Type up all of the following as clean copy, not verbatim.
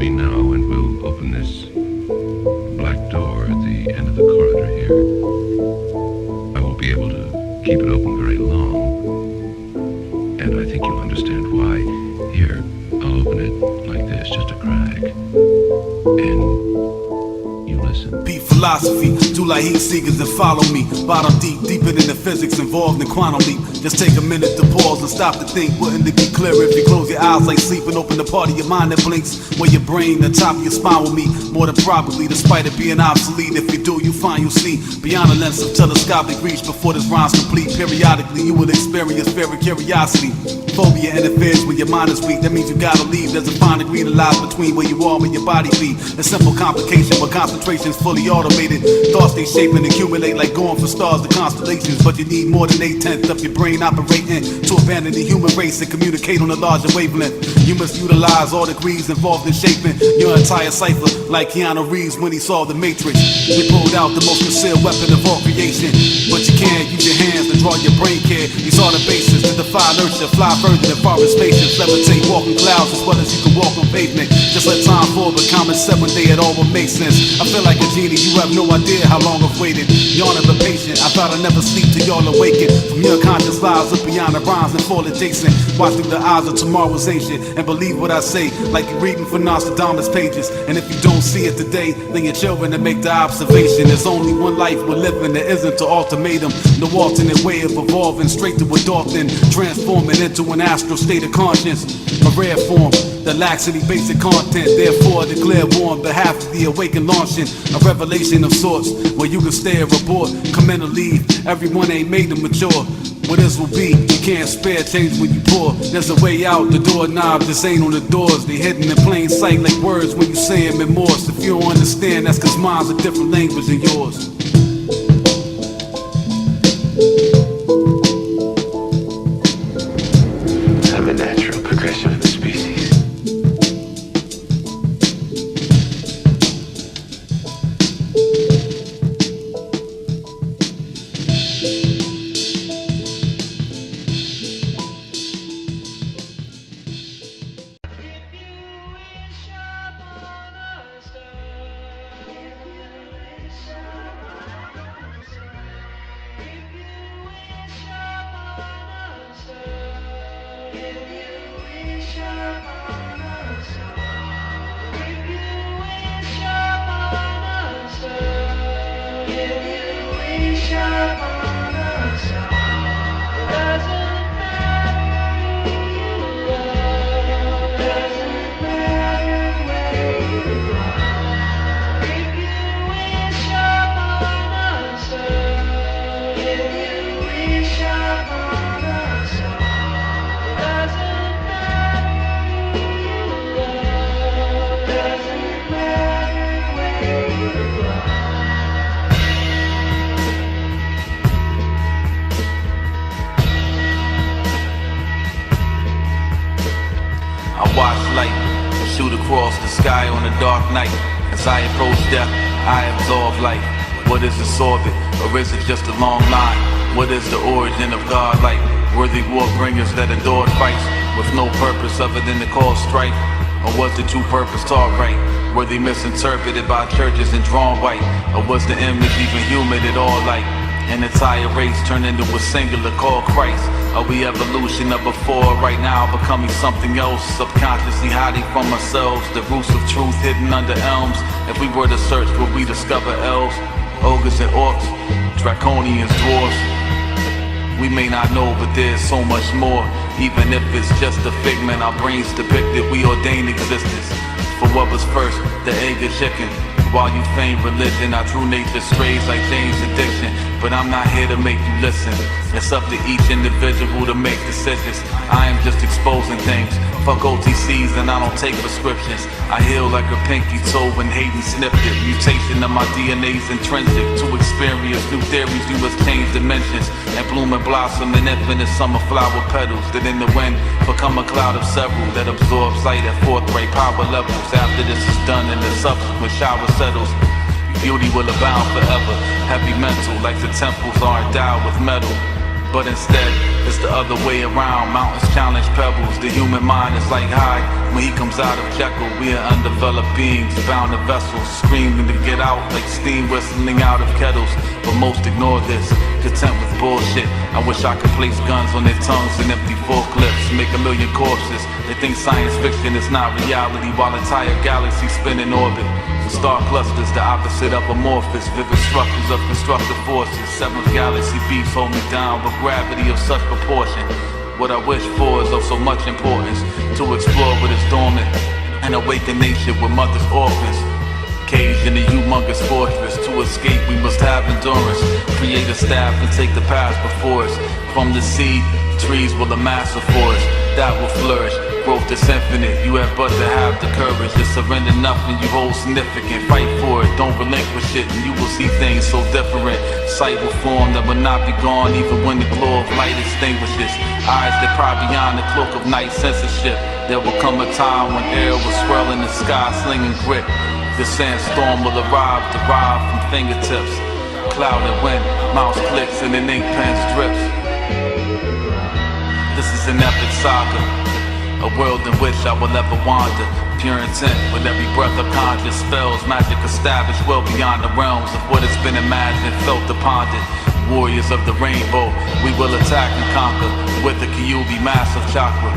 me now and we'll open this black door at the end of the corridor here. I won't be able to keep it open very long, and I think you'll understand why. Here, I'll open it like this, just a crack, and you listen. Beat philosophy, do like heat seekers and follow me. Bottom deep, deeper than the physics involved in quantum leap. Just take a minute to pause and stop to think. Wouldn't it be clearer if you close your eyes like sleep and open the part of your mind that blinks? Where your brain, the top of your spine will meet. More than probably, despite it being obsolete. If you do, you find you'll see beyond the lens of telescopic reach. Before this rhyme's complete, periodically you will experience fear and curiosity. Phobia interferes when your mind is weak. That means you gotta leave. There's a fine degree that lies between where you are and where your body be. A simple complication where concentration's fully automated. Thoughts they shape and accumulate like going from stars to constellations. But you need more than 8/10 of your brain operating to abandon the human race and communicate on a larger wavelength. You must utilize all degrees involved in shaping your entire cipher, like Keanu Reeves when he saw the Matrix. He pulled out the most concealed weapon of all creation, but you can't use your hands to draw your brain care. You saw the basis to defy inertia, fly further than foreign spaceships, levitate, walk in clouds as well as you can walk on pavement. Just let time forward, but common sense one day it all will make sense. I feel like a genie, you have no idea how long I've waited. Yawn and patient, I thought I'd never sleep till y'all awaken. From your conscious lives, look beyond the rhymes and fall adjacent. Watch through the eyes of tomorrow's ancient and believe what I say, like you're reading from Nostradamus pages. And if you don't see it today, then your children to make the observation. There's only one life we're living, there isn't an ultimatum. No alternate way of evolving, straight to a dark, then transforming into an astral state of conscience. A rare form that lacks any basic content. Therefore, I declare war on behalf of the awakened launching a revelation of sorts, where you can stay or report, come in or leave. Everyone ain't made to mature. What this will be, you can't spare change when you pour. There's a way out, the doorknob just ain't on the doors. They hidden in plain sight like words when you say them in Morse. If you don't understand, that's cause mine's a different language than yours. I'm a natural progression of the species. Across the sky on a dark night. As I approach death, I absorb life. What is its orbit, or is it just a long line? What is the origin of God like? Worthy war bringers that adored fights with no purpose other than to cause strife? Or was the true purpose taught right? Were they misinterpreted by churches and drawn white? Or was the image even human at all like? An entire race turned into a singular called Christ. Are we evolution of before, right now becoming something else? Subconsciously hiding from ourselves, the roots of truth hidden under elms. If we were to search, would we discover elves, ogres and orcs, draconians, dwarves? We may not know, but there's so much more. Even if it's just a figment, our brains depicted, we ordain existence. For what was first, the egg or chicken? While you feign religion, our true nature strays like James' addiction. But I'm not here to make you listen. It's up to each individual to make decisions. I am just exposing things. Fuck OTCs and I don't take prescriptions. I heal like a pinky toe when Hayden snipped it. Mutation of my DNA's intrinsic. To experience new theories, you must change dimensions. And bloom and blossom in infinite summer flower petals that in the wind become a cloud of several that absorbs light at forthright power levels. After this is done and the subsequent shower settles, beauty will abound forever. Heavy mental like the temples are endowed with metal. But instead, it's the other way around. Mountains challenge pebbles. The human mind is like Hyde. When he comes out of Jekyll, we are undeveloped beings, bound to vessels, screaming to get out like steam whistling out of kettles. But most ignore this, content with bullshit. I wish I could place guns on their tongues and empty forklifts, make a million corpses. They think science fiction is not reality, while entire galaxies spin in orbit. Star clusters, the opposite of amorphous, vivid structures of constructive forces. Seventh galaxy beats hold me down, but gravity of such proportion. What I wish for is of so much importance, to explore what is dormant and awaken nature with mother's orphans. Caged in a humongous fortress, to escape we must have endurance. Create a staff and take the path before us. From the seed, trees will amass a forest that will flourish. Growth is infinite, you have but to have the courage to surrender nothing you hold significant. Fight for it, don't relinquish it, and you will see things so different. Sight will form that will not be gone even when the glow of light extinguishes. Eyes that pry beyond the cloak of night censorship. There will come a time when air will swirl in the sky, slinging grit. The sandstorm will arrive, derived from fingertips. Cloud and wind, mouse clicks and an ink pen's drips. This is an epic saga, a world in which I will ever wander. Pure intent, with every breath of conscious spells, magic established well beyond the realms of what has been imagined, felt upon it. Warriors of the rainbow, we will attack and conquer with the Kyuubi massive chakra,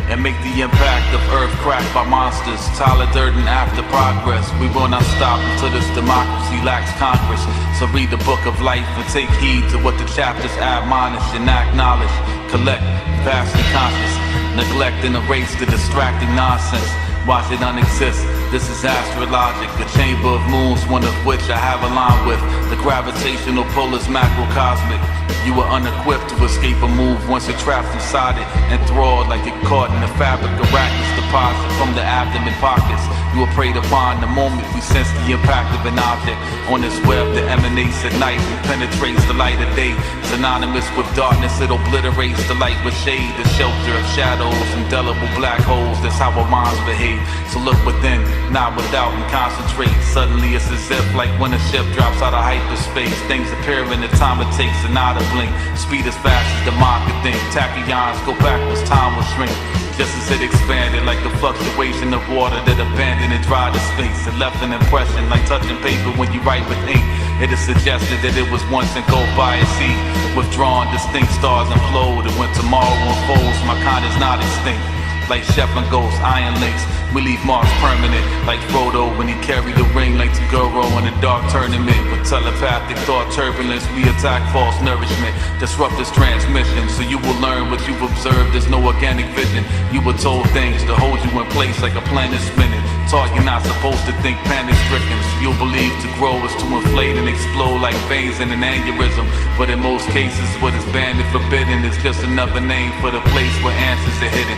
and make the impact of earth cracked by monsters. Tyler Durden after progress, we will not stop until this democracy lacks Congress. So read the book of life and take heed to what the chapters admonish. Enact knowledge, collect, vastly conscious. Neglect and erase the distracting nonsense. Watch it unexist. This is astrologic, the chamber of moons, one of which I have aligned with. The gravitational pull is macrocosmic. You are unequipped to escape a move once you're trapped inside it, enthralled like you're caught in the fabric of arachnids deposit from the abdomen pockets. You are preyed upon the moment we sense the impact of an object on this web that emanates at night and penetrates the light of day. Synonymous with darkness, it obliterates the light with shade, the shelter of shadows, indelible black holes. That's how our minds behave. So look within, not without, and concentrate. Suddenly it's as if like when a ship drops out of hyperspace, things appear in the time it takes and not a blink. Speed as fast as the mind can think. Tachyons go backwards, time will shrink. Just as it expanded like the fluctuation of water that abandoned and dried the space. It left an impression like touching paper when you write with ink. It is suggested that it was once engulfed by a sea. Withdrawn, distinct stars implode, and when tomorrow unfolds, my kind is not extinct. Like Shepard ghosts, iron links, we leave marks permanent. Like Frodo when he carried the ring like Tagoro in a dark tournament. With telepathic thought turbulence, we attack false nourishment. Disrupt this transmission, so you will learn what you've observed. There's no organic vision. You were told things to hold you in place like a planet spinning. Taught you're not supposed to think panic-stricken. So you'll believe to grow is to inflate and explode like veins in an aneurysm. But in most cases, what is banned and forbidden is just another name for the place where answers are hidden.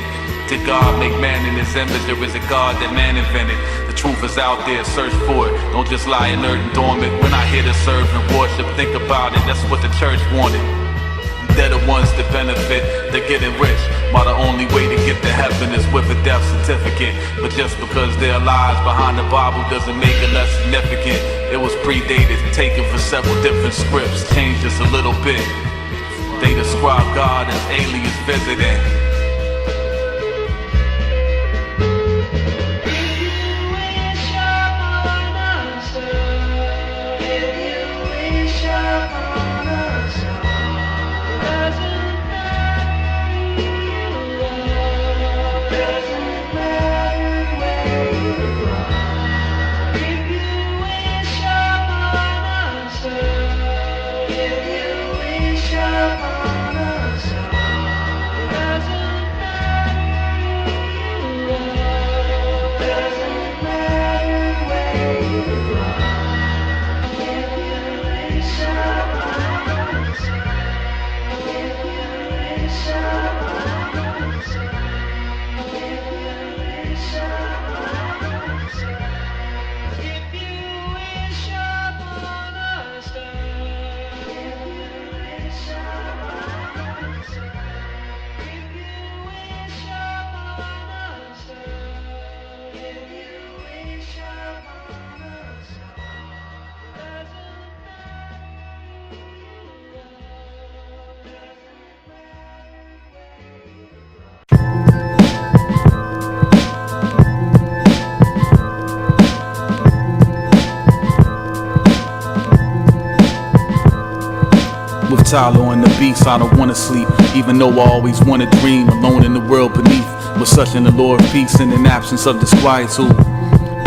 Did God make man in his image, or is it God that man invented? The truth is out there, search for it. Don't just lie inert and dormant. We're not here to serve and worship, think about it, that's what the church wanted. They're the ones that benefit, they're getting rich, while the only way to get to heaven is with a death certificate. But just because there are lies behind the Bible doesn't make it less significant. It was predated, taken from several different scripts, changed just a little bit. They describe God as aliens visiting. If you wish upon us all, With Tyler on the beats, I don't wanna sleep, even though I always wanna dream. Alone in the world beneath, with such an allure of peace and an absence of disquietude.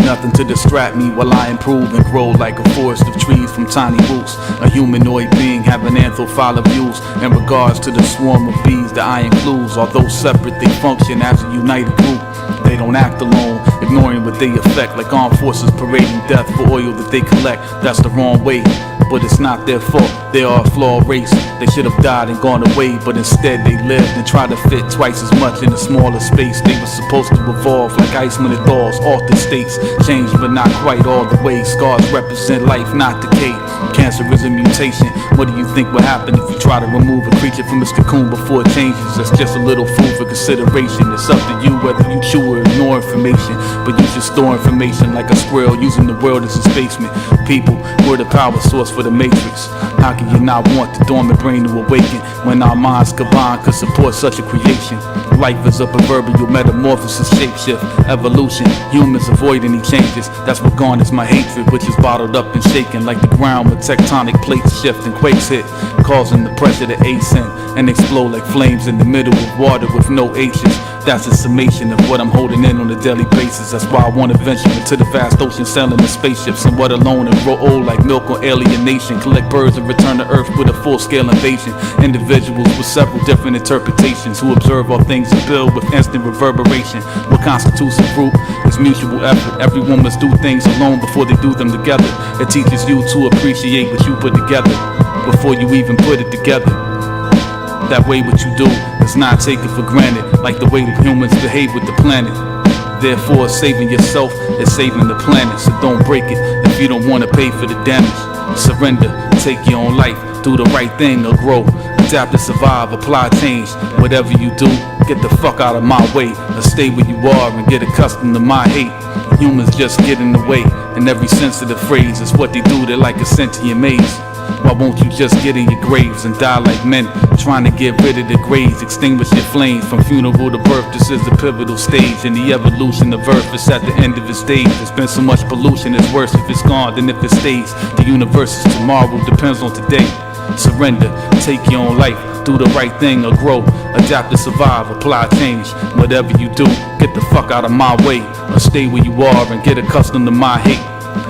Nothing to distract me while I improve and grow like a forest of trees from tiny roots. A humanoid being having anthropophilic views in regards to the swarm of bees that I includes. Although separate, they function as a united group. They don't act alone, ignoring what they affect, like armed forces parading death for oil that they collect. That's the wrong way, but it's not their fault. They are a flawed race. They should have died and gone away, but instead they lived and tried to fit twice as much in a smaller space. They were supposed to evolve like ice when it thaws, altered states, changed but not quite all the way. Scars represent life, not decay. Cancer is a mutation. What do you think will happen if you try to remove a creature from its cocoon before it changes? That's just a little food for consideration. It's up to you whether you chew or ignore information, but you should store information like a squirrel using the world as its basement. People, we're the power source for the matrix. How can you not want the dormant brain to awaken when our minds combined could support such a creation? Life is a proverbial metamorphosis, shapeshift, evolution. Humans avoid any changes. That's what garners my hatred, which is bottled up and shaken like the ground when tectonic plates shift and quakes hit, causing the pressure to ascend and explode like flames in the middle of water with no H's. That's a summation of what I'm holding in on a daily basis. That's why I want to venture into the vast ocean, sailing in spaceships, somewhat alone and grow old like milk on alienation. Collect birds and return to Earth with a full-scale invasion. Individuals with several different interpretations who observe all things and build with instant reverberation. What constitutes a group is mutual effort. Everyone must do things alone before they do them together. It teaches you to appreciate what you put together before you even put it together. That way what you do is not taken for granted, like the way that humans behave with the planet. Therefore, saving yourself is saving the planet. So don't break it if you don't want to pay for the damage. Surrender, take your own life, do the right thing or grow. Adapt to survive, apply change. Whatever you do, get the fuck out of my way, or stay where you are and get accustomed to my hate. Humans just get in the way, in every sense of the phrase. It's what they do, they're like a sentient maze. Why won't you just get in your graves and die like men, trying to get rid of the graves, extinguish your flames from funeral to birth? This is the pivotal stage in the evolution of Earth. It's at the end of its days. There's been so much pollution, it's worse if it's gone than if it stays. The universe is tomorrow, depends on today. Surrender, take your own life, do the right thing or grow. Adapt to survive, apply change. Whatever you do, get the fuck out of my way, or stay where you are and get accustomed to my hate.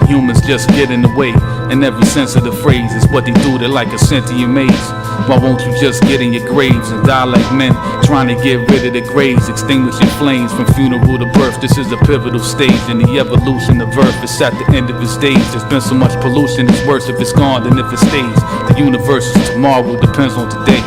Humans just get in the way, in every sense of the phrase. It's what they do, they're like a sentient maze. Why won't you just get in your graves and die like men, trying to get rid of the graves, extinguish your flames from funeral to birth? This is a pivotal stage in the evolution of Earth. It's at the end of its days. There's been so much pollution, it's worse if it's gone than if it stays. The universe is tomorrow, depends on today.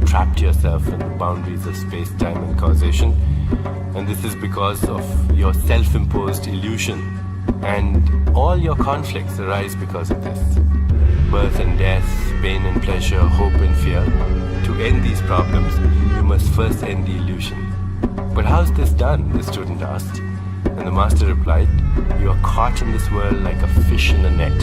Trapped yourself in the boundaries of space, time, and causation, and this is because of your self-imposed illusion, and all your conflicts arise because of this. Birth and death, pain and pleasure, hope and fear. To end these problems, you must first end the illusion. But how's this done? The student asked, and the master replied, you are caught in this world like a fish in a net,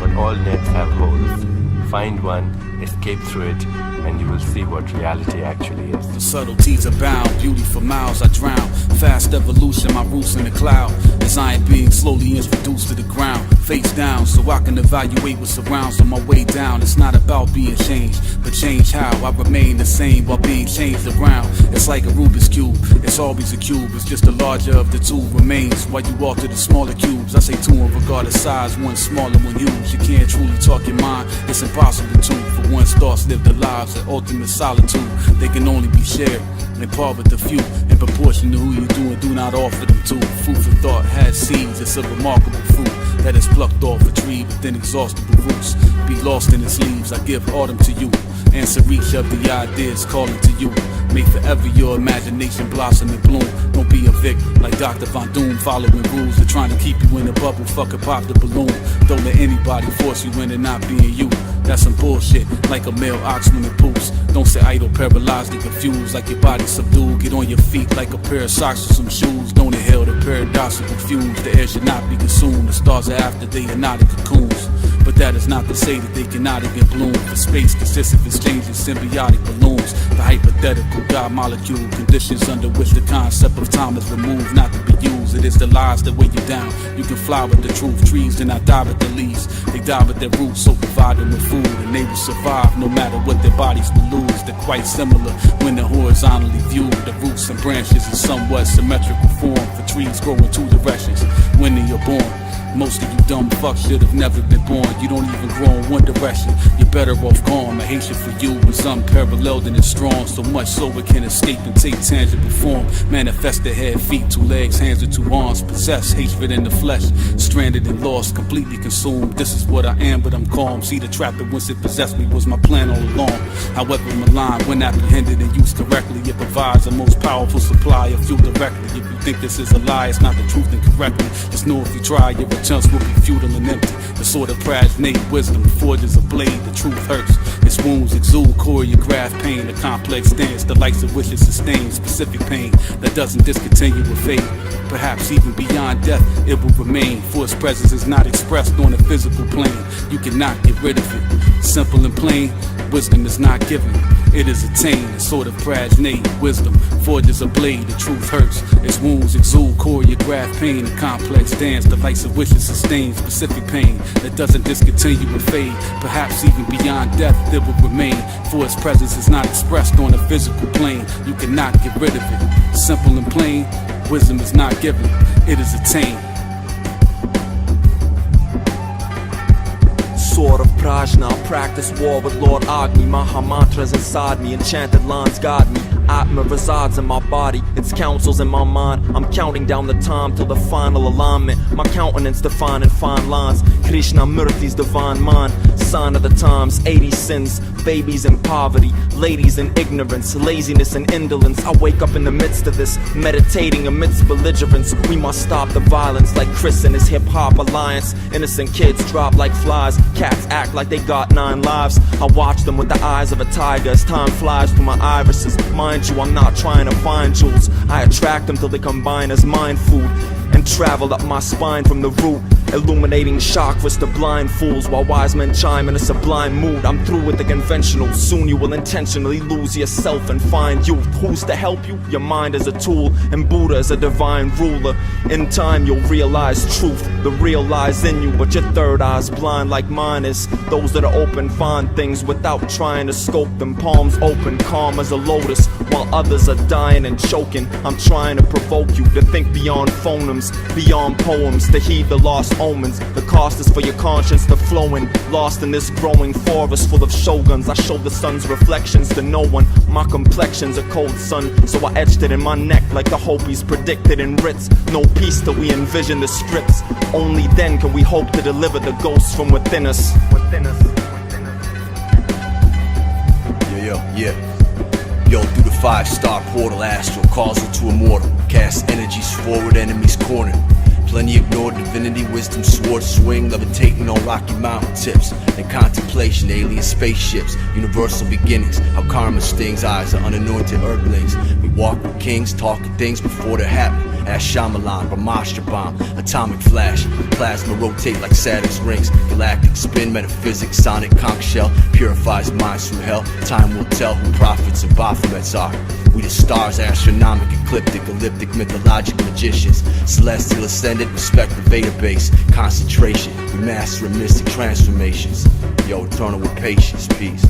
but all nets have holes. Find one, escape through it, and you will see what reality actually is. The subtleties abound, beauty for miles I drown. Fast evolution, my roots in the cloud. As I am being slowly introduced to the ground, face down, so I can evaluate what surrounds on my way down. It's not about being changed, but change how I remain the same while being changed around. It's like a Rubik's Cube, it's always a cube. It's just the larger of the two remains while you alter the smaller cubes. I say two in regard to size, one smaller, one huge. You can't truly talk your mind, it's impossible to. For one's thoughts live their lives in ultimate solitude. They can only be shared and part with the few, in proportion to who you do and do not offer them to. Food for thought has seeds, it's a remarkable fruit that is plucked off a tree with inexhaustible roots. Be lost in its leaves, I give autumn to you. Answer each of the ideas calling to you. May forever your imagination blossom and bloom. Don't be a Vic like Dr. Von Doom, following rules. They're trying to keep you in a bubble, fucking pop the balloon. Don't let anybody force you into not being you. That's some bullshit, like a male ox when it poops. Don't sit idle, paralyzed and confused, like your body subdued. Get on your feet like a pair of socks or some shoes. Don't inhale the paradoxical fumes. The air should not be consumed. The stars are after, they are not in cocoons. But that is not to say that they cannot even bloom. For space consists of exchanging symbiotic balloons. The hypothetical God molecule conditions under which the concept of time is removed, not to be used. It is the lies that weigh you down. You can fly with the truth. Trees do not die with their leaves. They die with their roots, so provide them with food, and they will survive no matter what their bodies will lose. They're quite similar when they're horizontally viewed. The roots and branches in somewhat symmetrical form. For trees grow in two directions when they are born. Most of you dumb fucks should have never been born. You don't even grow in one direction. You're better off gone. My hatred for you is unparalleled and it's strong. So much so it can escape and take tangible form. Manifest the head, feet, 2 legs, hands and 2 arms. Possess hatred in the flesh. Stranded and lost, completely consumed. This is what I am, but I'm calm. See, the trap that once it possessed me was my plan all along. However maligned, when apprehended and used correctly, it provides the most powerful supply of fuel directly. If you think this is a lie, it's not the truth, then correctly. Just know if you try, your chance will be futile and empty. The sort of pragnate wisdom forges a blade. The truth hurts. Its wounds exude choreographed pain. A complex dance, the likes of which it sustains specific pain that doesn't discontinue with fate. Perhaps even beyond death, it will remain. For its presence is not expressed on a physical plane. You cannot get rid of it. Simple and plain, wisdom is not given. It is attained. A sort of pragnate wisdom forges a blade. The truth hurts. Its wounds exude choreographed pain. A complex dance, the likes of which it sustains specific pain that doesn't discontinue or fade. Perhaps even beyond death, it will remain. For its presence is not expressed on a physical plane. You cannot get rid of it. Simple and plain, wisdom is not given. It is attained. Sword of Prajna, practice war with Lord Agni. Maha mantras inside me, enchanted lines guide me. Atma resides in my body, its counsels in my mind. I'm counting down the time till the final alignment. My countenance defined in fine lines. Krishna Murthy's divine mind. Sign of the times, 80 sins. Babies in poverty, ladies in ignorance, laziness and indolence. I wake up in the midst of this, meditating amidst belligerence. We must stop the violence like Chris and his hip-hop alliance. Innocent kids drop like flies. Cats act like they got 9 lives. I watch them with the eyes of a tiger as time flies through my irises. Mind you, I'm not trying to find jewels. I attract them till they combine as mind food and travel up my spine from the root, illuminating chakras to blind fools while wise men chime in a sublime mood. I'm through with the conventional. Soon you will intentionally lose yourself and find youth. Who's to help you? Your mind is a tool and Buddha is a divine ruler. In time you'll realize truth. The real lies in you, but your third eye's blind like mine is. Those that are open find things without trying to scope them. Palms open, calm as a lotus, while others are dying and choking. I'm trying to provoke you to think beyond phonemes, beyond poems, to heed the lost omens. The cost is for your conscience to flowing. Lost in this growing forest full of shoguns. I show the sun's reflections to no one. My complexion's a cold sun, so I etched it in my neck like the Hopis predicted in writs. No peace till we envision the scripts. Only then can we hope to deliver the ghosts from within us. Yeah. Yo, through the 5-star portal, astral, causal to immortal. Cast energies forward, enemies cornered. Plenty ignored, divinity, wisdom, sword swing, levitating on rocky mountain tips. In contemplation, alien spaceships, universal beginnings. How karma stings, eyes are unanointed earthlings. We walk with kings, talking things before they happen. Ash Shyamalan, Brahmastra bomb, atomic flash. Plasma rotate like Saturn's rings. Galactic spin, metaphysics, sonic conch shell. Purifies minds through hell. Time will tell who prophets and Baphomets are. We the stars, astronomic, ecliptic, elliptic, mythologic magicians. Celestial ascendant, respect the Veda base. Concentration, we master mystic transformations. Yo, eternal with patience, peace.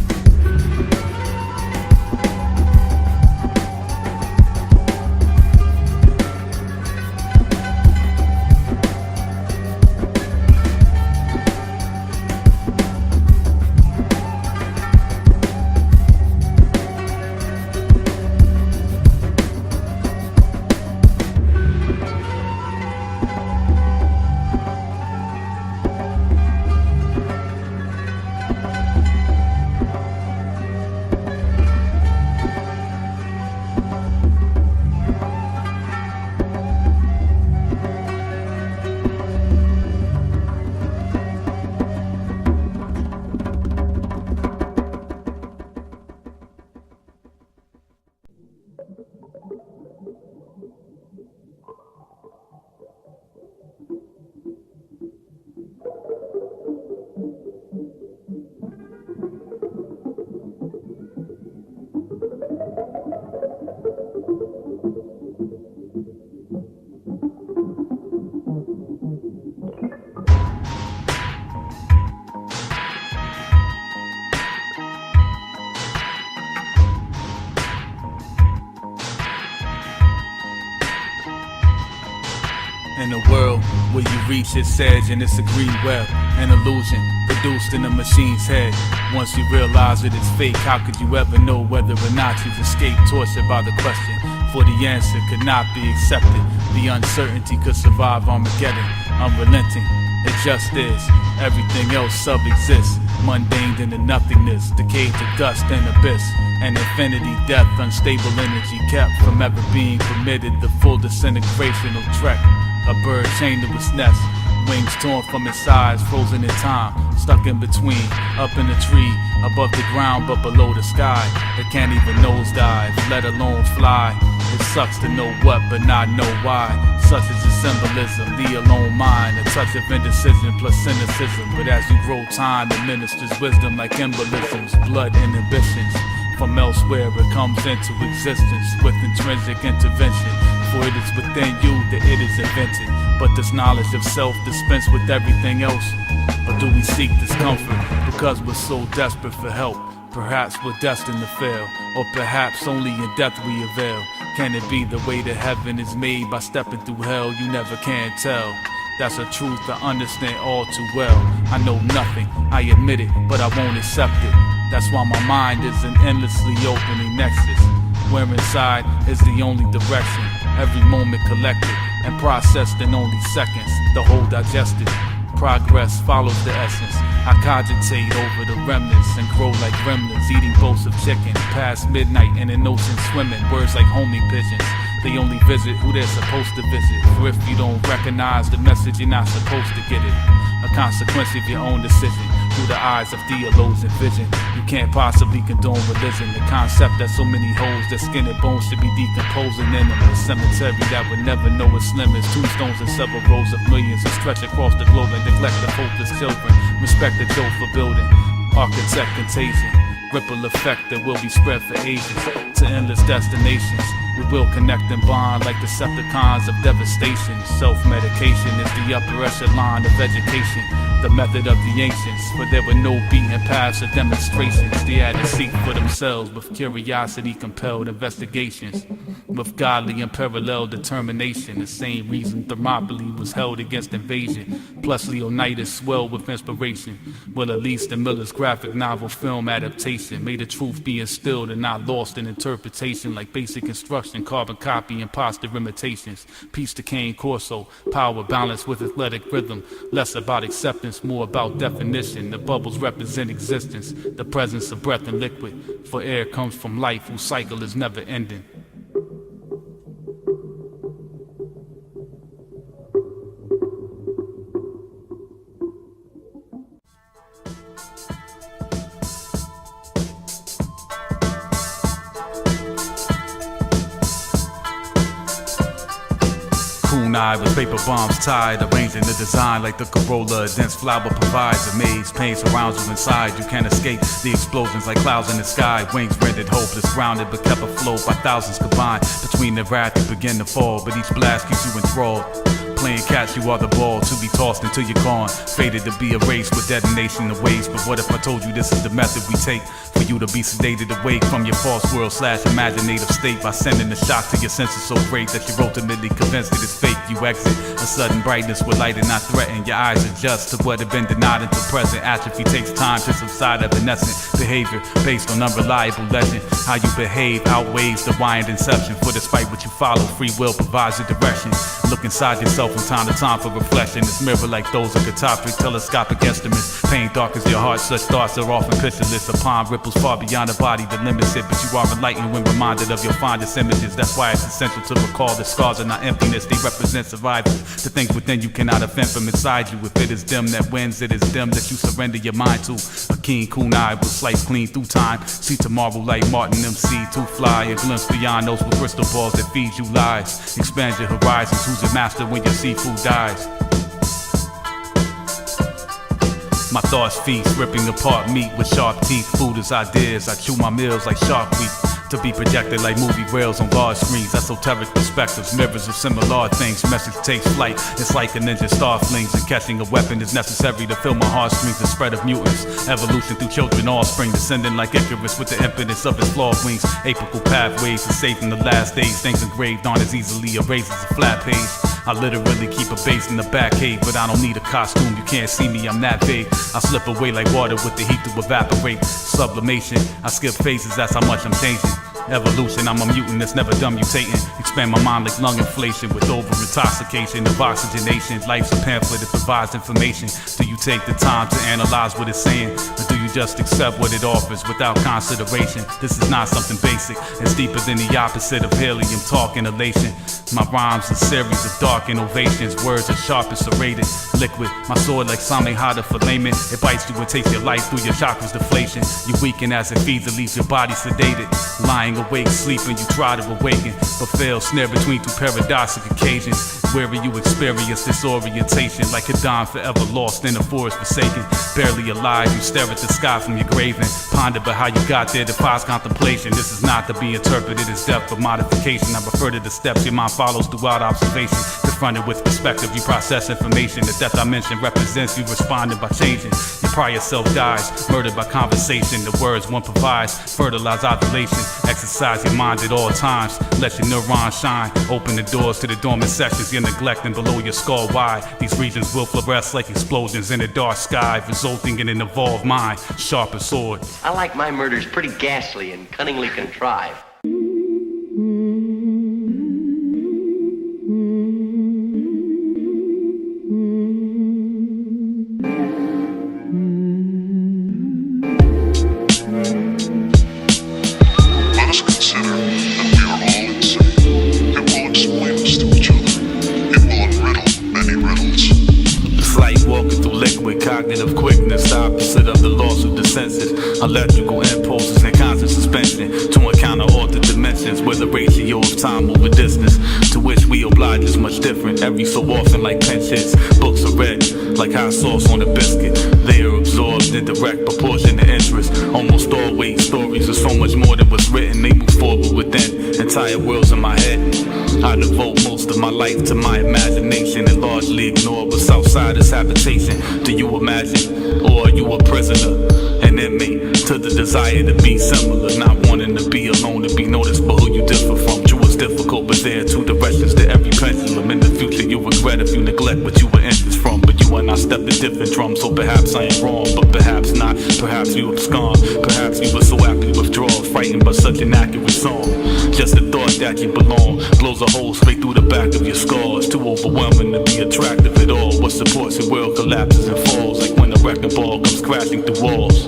reach its edge and it's agreed well. An illusion produced in a machine's head. Once you realize it is fake, how could you ever know whether or not you've escaped tortured by the question? For the answer could not be accepted. The uncertainty could survive Armageddon. Unrelenting, it just is. Everything else sub-exists, mundane into nothingness, decayed to dust and abyss. An infinity death, unstable energy kept from ever being permitted the full disintegrational trek. A bird chained to its nest, wings torn from its sides, frozen in time, stuck in between, up in a tree, above the ground but below the sky. It can't even nosedive, let alone fly. It sucks to know what but not know why. Such is the symbolism, the alone mind, a touch of indecision plus cynicism. But as you grow, time administers wisdom like embolisms, blood inhibitions. From elsewhere it comes into existence with intrinsic intervention. For it is within you that it is invented. But this knowledge of self dispense with everything else? Or do we seek discomfort because we're so desperate for help? Perhaps we're destined to fail, or perhaps only in death we avail. Can it be the way to heaven is made by stepping through hell? You never can tell. That's a truth I understand all too well. I know nothing, I admit it, but I won't accept it. That's why my mind is an endlessly opening nexus, where inside is the only direction. Every moment collected and processed in only seconds, the whole digested. Progress follows the essence. I cogitate over the remnants and grow like gremlins, eating bowls of chicken past midnight in an ocean swimming. Words like homing pigeons, they only visit who they're supposed to visit. For if you don't recognize the message, you're not supposed to get it. A consequence of your own decision through the eyes of theologians and vision. You can't possibly condone religion. The concept that so many holes that skin and bones should be decomposing in them. A cemetery that would never know its limits. Tombstones and several rows of millions that stretch across the globe like neglected hopeless children. Respect the Joe for building. Architect contagion. Ripple effect that will be spread for ages to endless destinations. We will connect and bond like Decepticons of devastation. Self-medication is the upper echelon of education, the method of the ancients. For there were no beaten paths or demonstrations. They had to seek for themselves with curiosity-compelled investigations, with godly and parallel determination. The same reason Thermopylae was held against invasion. Plus Leonidas swelled with inspiration. Well, at least the Miller's graphic novel film adaptation made the truth be instilled and not lost in interpretation like basic instruction, carbon copy, imposter imitations. Peace to Cain Corso, power balanced with athletic rhythm. Less about acceptance, more about definition. The bubbles represent existence, the presence of breath and liquid. For air comes from life whose cycle is never ending. Kunai with paper bombs tied, arranging the design like the Corolla. A dense flower provides a maze, pain surrounds you inside. You can't escape the explosions like clouds in the sky. Wings rendered hopeless, grounded but kept afloat by thousands combined. Between the wrath you begin to fall, but each blast keeps you enthralled. Playing catch, you are the ball to be tossed until you're gone. Fated to be erased with detonation of waste. But what if I told you this is the method we take for you to be sedated awake from your false world / imaginative state by sending a shock to your senses so great that you're ultimately convinced that it's fake. You exit a sudden brightness with light and not threaten. Your eyes adjust to what had been denied until present. Atrophy takes time to subside. Evanescent behavior based on unreliable legend. How you behave outweighs the wired inception. For despite what you follow, free will provides the direction. Look inside yourself from time to time for reflection. It's mirror like those of a topic, telescopic instruments. Pain darkens your heart, such thoughts are often pictureless. Upon ripples far beyond the body that limits it. But you are enlightened when reminded of your fondest images. That's why it's essential to recall that scars are not emptiness, they represent survival. The things within you cannot offend from inside you. If it is them that wins, it is them that you surrender your mind to. A keen kunai will slice clean through time. See tomorrow like Martin MC, to fly. A glimpse beyond those with crystal balls that feed you lies. Expand your horizons, who's a master when your seafood dies. My thoughts feast, ripping apart meat with sharp teeth. Food is ideas, I chew my meals like shark week. To be projected like movie rails on large screens. Esoteric perspectives, mirrors of similar things. Message takes flight, it's like a ninja starflings. And catching a weapon is necessary to fill my heartstrings. The spread of mutants, evolution through children, offspring. Descending like Icarus with the impotence of his flawed wings. Apical pathways to safe in the last days. Things engraved on as easily erased as a flat page. I literally keep a base in the back cave, but I don't need a costume, you can't see me, I'm that vague. I slip away like water with the heat to evaporate. Sublimation, I skip phases, that's how much I'm changing. Evolution, I'm a mutant that's never done mutating. Expand my mind like lung inflation with over-intoxication of oxygenation. Life's a pamphlet, it provides information. Do you take the time to analyze what it's saying? Or do you just accept what it offers without consideration? This is not something basic, it's deeper than the opposite of helium, talk and elation. My rhymes a series of dark innovations. Words are sharp and serrated, liquid. My sword like Samehada for laymen. It bites you and takes your life through your chakras deflation. You weaken as it feeds and leaves your body sedated. Lying awake, sleeping, you try to awaken, but fail, snare between two paradoxic occasions. Wherever you experience disorientation, like a dime forever lost in a forest forsaken. Barely alive, you stare at the sky from your grave and ponder but how you got there defies contemplation. This is not to be interpreted as depth of modification. I refer to the steps your mind follows throughout observation. Confronted with perspective, you process information. The depth I mentioned represents you responding by changing. Your prior self dies, murdered by conversation. The words one provides, fertilize ovulation. Exercise your mind at all times, let your neurons shine. Open the doors to the dormant sections you're neglecting below your skull wide. These regions will fluoresce like explosions in a dark sky, resulting in an evolved mind, sharp as sword. I like my murders pretty ghastly and cunningly contrived. Cognitive quickness, the opposite of the loss of the senses. Electrical impulses in constant suspension to encounter altered dimensions where the ratio of time over distance to which we oblige is much different. Every so often, like pinch hits, books are read like hot sauce on a biscuit. They are absorbed in direct proportion to interest. Almost always, stories are so much more than what's written. They move forward within entire worlds in my head. I devote most of my life to my imagination and largely ignore what's outside its habitation. Do you imagine? Or are you a prisoner? An inmate to the desire to be similar, not wanting to be alone, to be noticed for who you differ from. True is difficult, but there are two directions to every pendulum. In the future you'll regret if you neglect what you were interest from. But you and I step a different drum, so perhaps I am wrong, but perhaps not. Perhaps you abscond, perhaps you were so aptly withdraw, frightened by such an accurate song. Just the thought that you belong blows a hole straight through the back of your skull. It's too overwhelming to be attractive at all. What supports your world collapses and falls, like when a wrecking ball comes crashing through walls.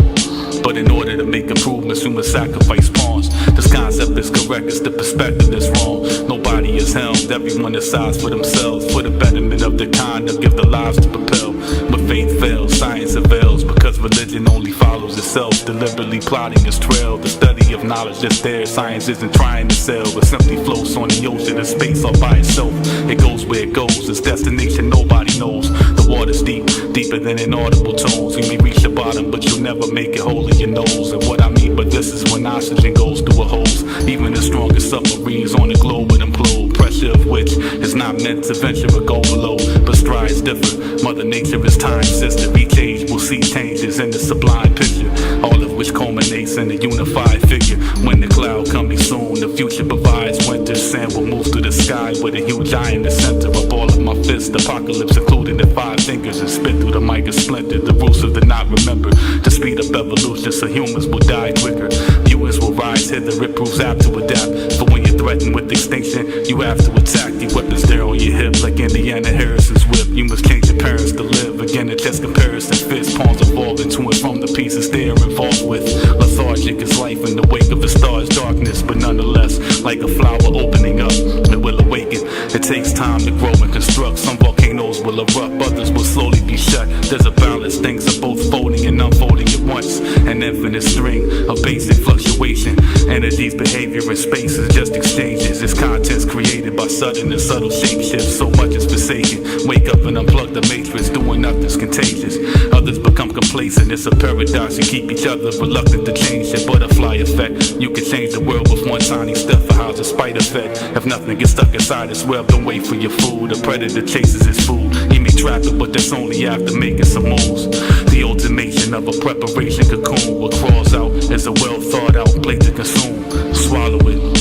But in order to make improvements, we must sacrifice pawns. This concept is correct, it's the perspective that's wrong. Nobody is helmed, everyone decides for themselves, for the betterment of their kind, they'll give their lives to propel. But faith fails, science avails, because religion only follows itself, deliberately plotting its trail. The study of knowledge that's there, science isn't trying to sell, but simply floats on the ocean of space all by itself. It goes where it goes, its destination nobody knows. The water's deep, deeper than inaudible tones. You may reach the bottom, but you'll never make it whole in your nose. And what I mean by this is when oxygen goes through a hose, even the strongest submarines on the globe would implode. Pressure of which is not meant to venture or go below, but strides differ. Mother Nature is time sister. Each age will see changes in the sublime picture, all of which culminates in a unified figure. When the cloud coming soon, the future provides winter. Sand will move through the sky with a huge eye in the center of all of my fists. Apocalypse including the 5 fingers and spit through the mic and splinter. The roots of the not remember to speed up evolution so humans will die quicker. Viewers will rise hither, it proves apt to adapt. For when you're threatened with extinction, you have to attack. The weapons there on your hip like Indiana Harrison's whip. You must change your parents to live. Again, a chess comparison fits. Pawns evolving to and from the pieces they are involved with. Lethargic is life in the wake of the star's darkness, but nonetheless, like a flower opening up, it will awaken. It takes time to grow and construct. Some volcanoes will erupt, others will slowly be shut. There's a balance, things are both folding and unfolding at once. An infinite string of basic fluctuation. Energies, behavior, and space is just exchanges. Its contents created by sudden and subtle shapeshifts. So much is forsaken. Wake up and unplug the matrix. Doing nothing's contagious. Others become complacent. It's a paradox. You keep each other reluctant to change. The butterfly effect. You can change the world with one tiny step. For how's a spider fed? If nothing gets stuck inside its web, don't wait for your food. A predator chases his food. He may trap it, but that's only after making some moves. The ultimation of a preparation cocoon. What crawls out is a well thought out plate to consume. Swallow it.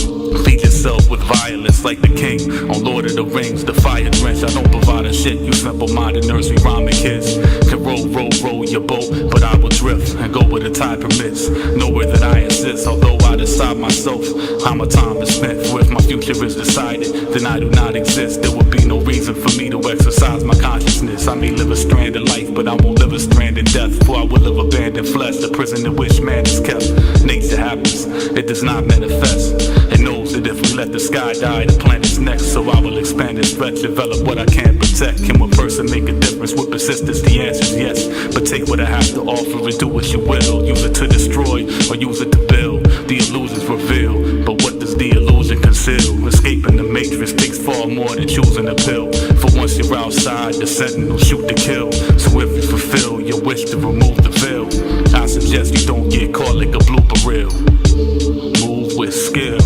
Feed yourself with violence like the king on Lord of the Rings. The fire drench, I don't provide a shit. You simple-minded nursery rhyming kids can roll your boat, but I will drift and go where the tide permits. Nowhere that I exist, although I decide myself how my time is spent. For if my future is decided, then I do not exist. There would be no reason for me to exercise my consciousness. I may live a stranded life, but I won't live a stranded death. For I will live abandoned flesh, the prison in which man is kept. Nature happens, it does not manifest. It knows that if we let the sky die, the planet's next. So I will expand and stretch, develop what I can protect. Can one person make a difference with persistence? The answer's yes. But take what I have to offer and do what you will. Use it to destroy or use it to build. The illusions reveal, but what does the illusion conceal? Escaping the matrix takes far more than choosing a pill. For once you're outside, the sentinel shoot to kill. So if you fulfill your wish to remove the veil, I suggest you don't get caught like a blooper reel. Move with skill.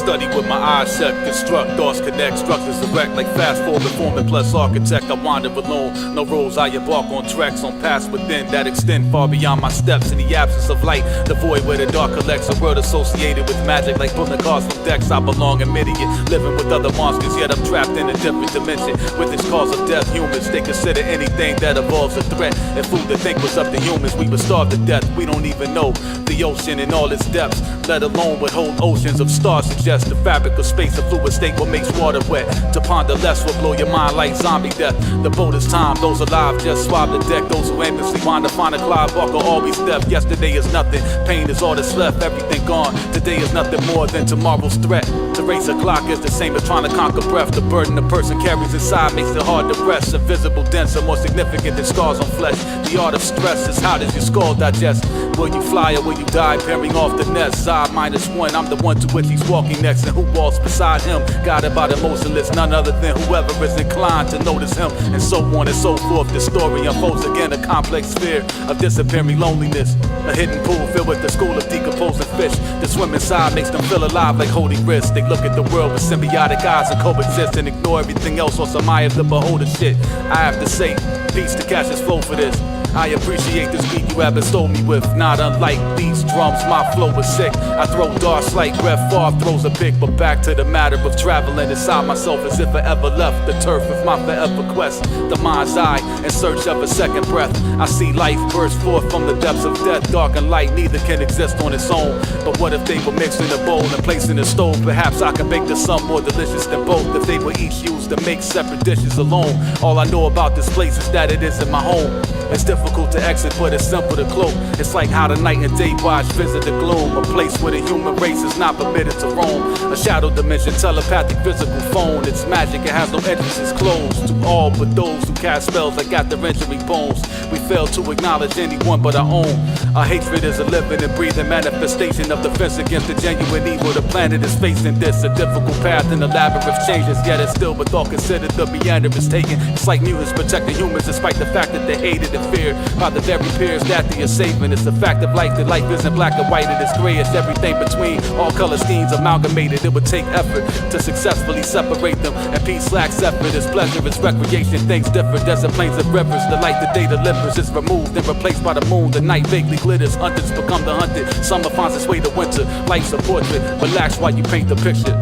Study with my eyes set, construct, thoughts connect, structures direct like fast forward forming plus architect. I wander alone, no roads I embark on treks on paths within that extend far beyond my steps. In the absence of light, the void where the dark collects. A world associated with magic like pulling cards from decks. I belong in idiot, living with other monsters, yet I'm trapped in a different dimension. With this cause of death, humans, they consider anything that evolves a threat. And food to think was up to humans, we would starve to death. We don't even know the ocean in all its depths, let alone what whole oceans of stars suggest. The fabric of space, a fluid state, what makes water wet. To ponder less will blow your mind like zombie death. The boat is time, those alive just swab the deck. Those who aimlessly wind to find a Clive Barker always left. Yesterday is nothing, pain is all that's left. Everything gone, today is nothing more than tomorrow's threat. To race a clock is the same as trying to conquer breath. The burden a person carries inside makes it hard to rest. Invisible, denser, more significant than scars on flesh. The art of stress is how does your skull digest? Will you fly or will you die, bearing off the nest? Side -1, I'm the one to which he's walking next. And who walks beside him, guided by the motionless, none other than whoever is inclined to notice him. And so on and so forth, the story unfolds again, a complex sphere of disappearing loneliness. A hidden pool filled with the school of decomposing fish. The swim inside makes them feel alive like holding wrists. They look at the world with symbiotic eyes and coexist and ignore everything else on some eye of the beholder shit. I have to say, peace to Cassius flow for this. I appreciate this beat you have bestowed me with. Not unlike these drums, my flow is sick. I throw darts like Red Favre throws a pick. But back to the matter of traveling inside myself as if I ever left the turf with my forever quest. The mind's eye in search of a second breath. I see life burst forth from the depths of death. Dark and light, neither can exist on its own. But what if they were mixed in a bowl and placed in a stove? Perhaps I could make the sun more delicious than both if they were each used to make separate dishes alone. All I know about this place is that it isn't my home. It's difficult to exit, but it's simple to cloak. It's like how the night and day watch visit the globe. A place where the human race is not permitted to roam. A shadow dimension, telepathic physical phone. It's magic, it has no entrances closed to all but those who cast spells that got their injury bones. We fail to acknowledge anyone but our own. Our hatred is a living and breathing manifestation of defense against the genuine evil. The planet is facing this, a difficult path in the labyrinth changes. Yet it's still with all considered the meander is taken. It's like mutants protecting humans despite the fact that they're hated and feared by the very peers that they are saving. It's a fact of life that life isn't black and white, it is gray. It's everything between, all color schemes amalgamated. It would take effort to successfully separate them. And peace lacks effort, it's pleasure, it's recreation. Things differ, desert plains and rivers. The light the day delivers is removed and replaced by the moon. The night vaguely glitters, hunters become the hunted. Summer finds its way to winter, life's a portrait. Relax while you paint the picture.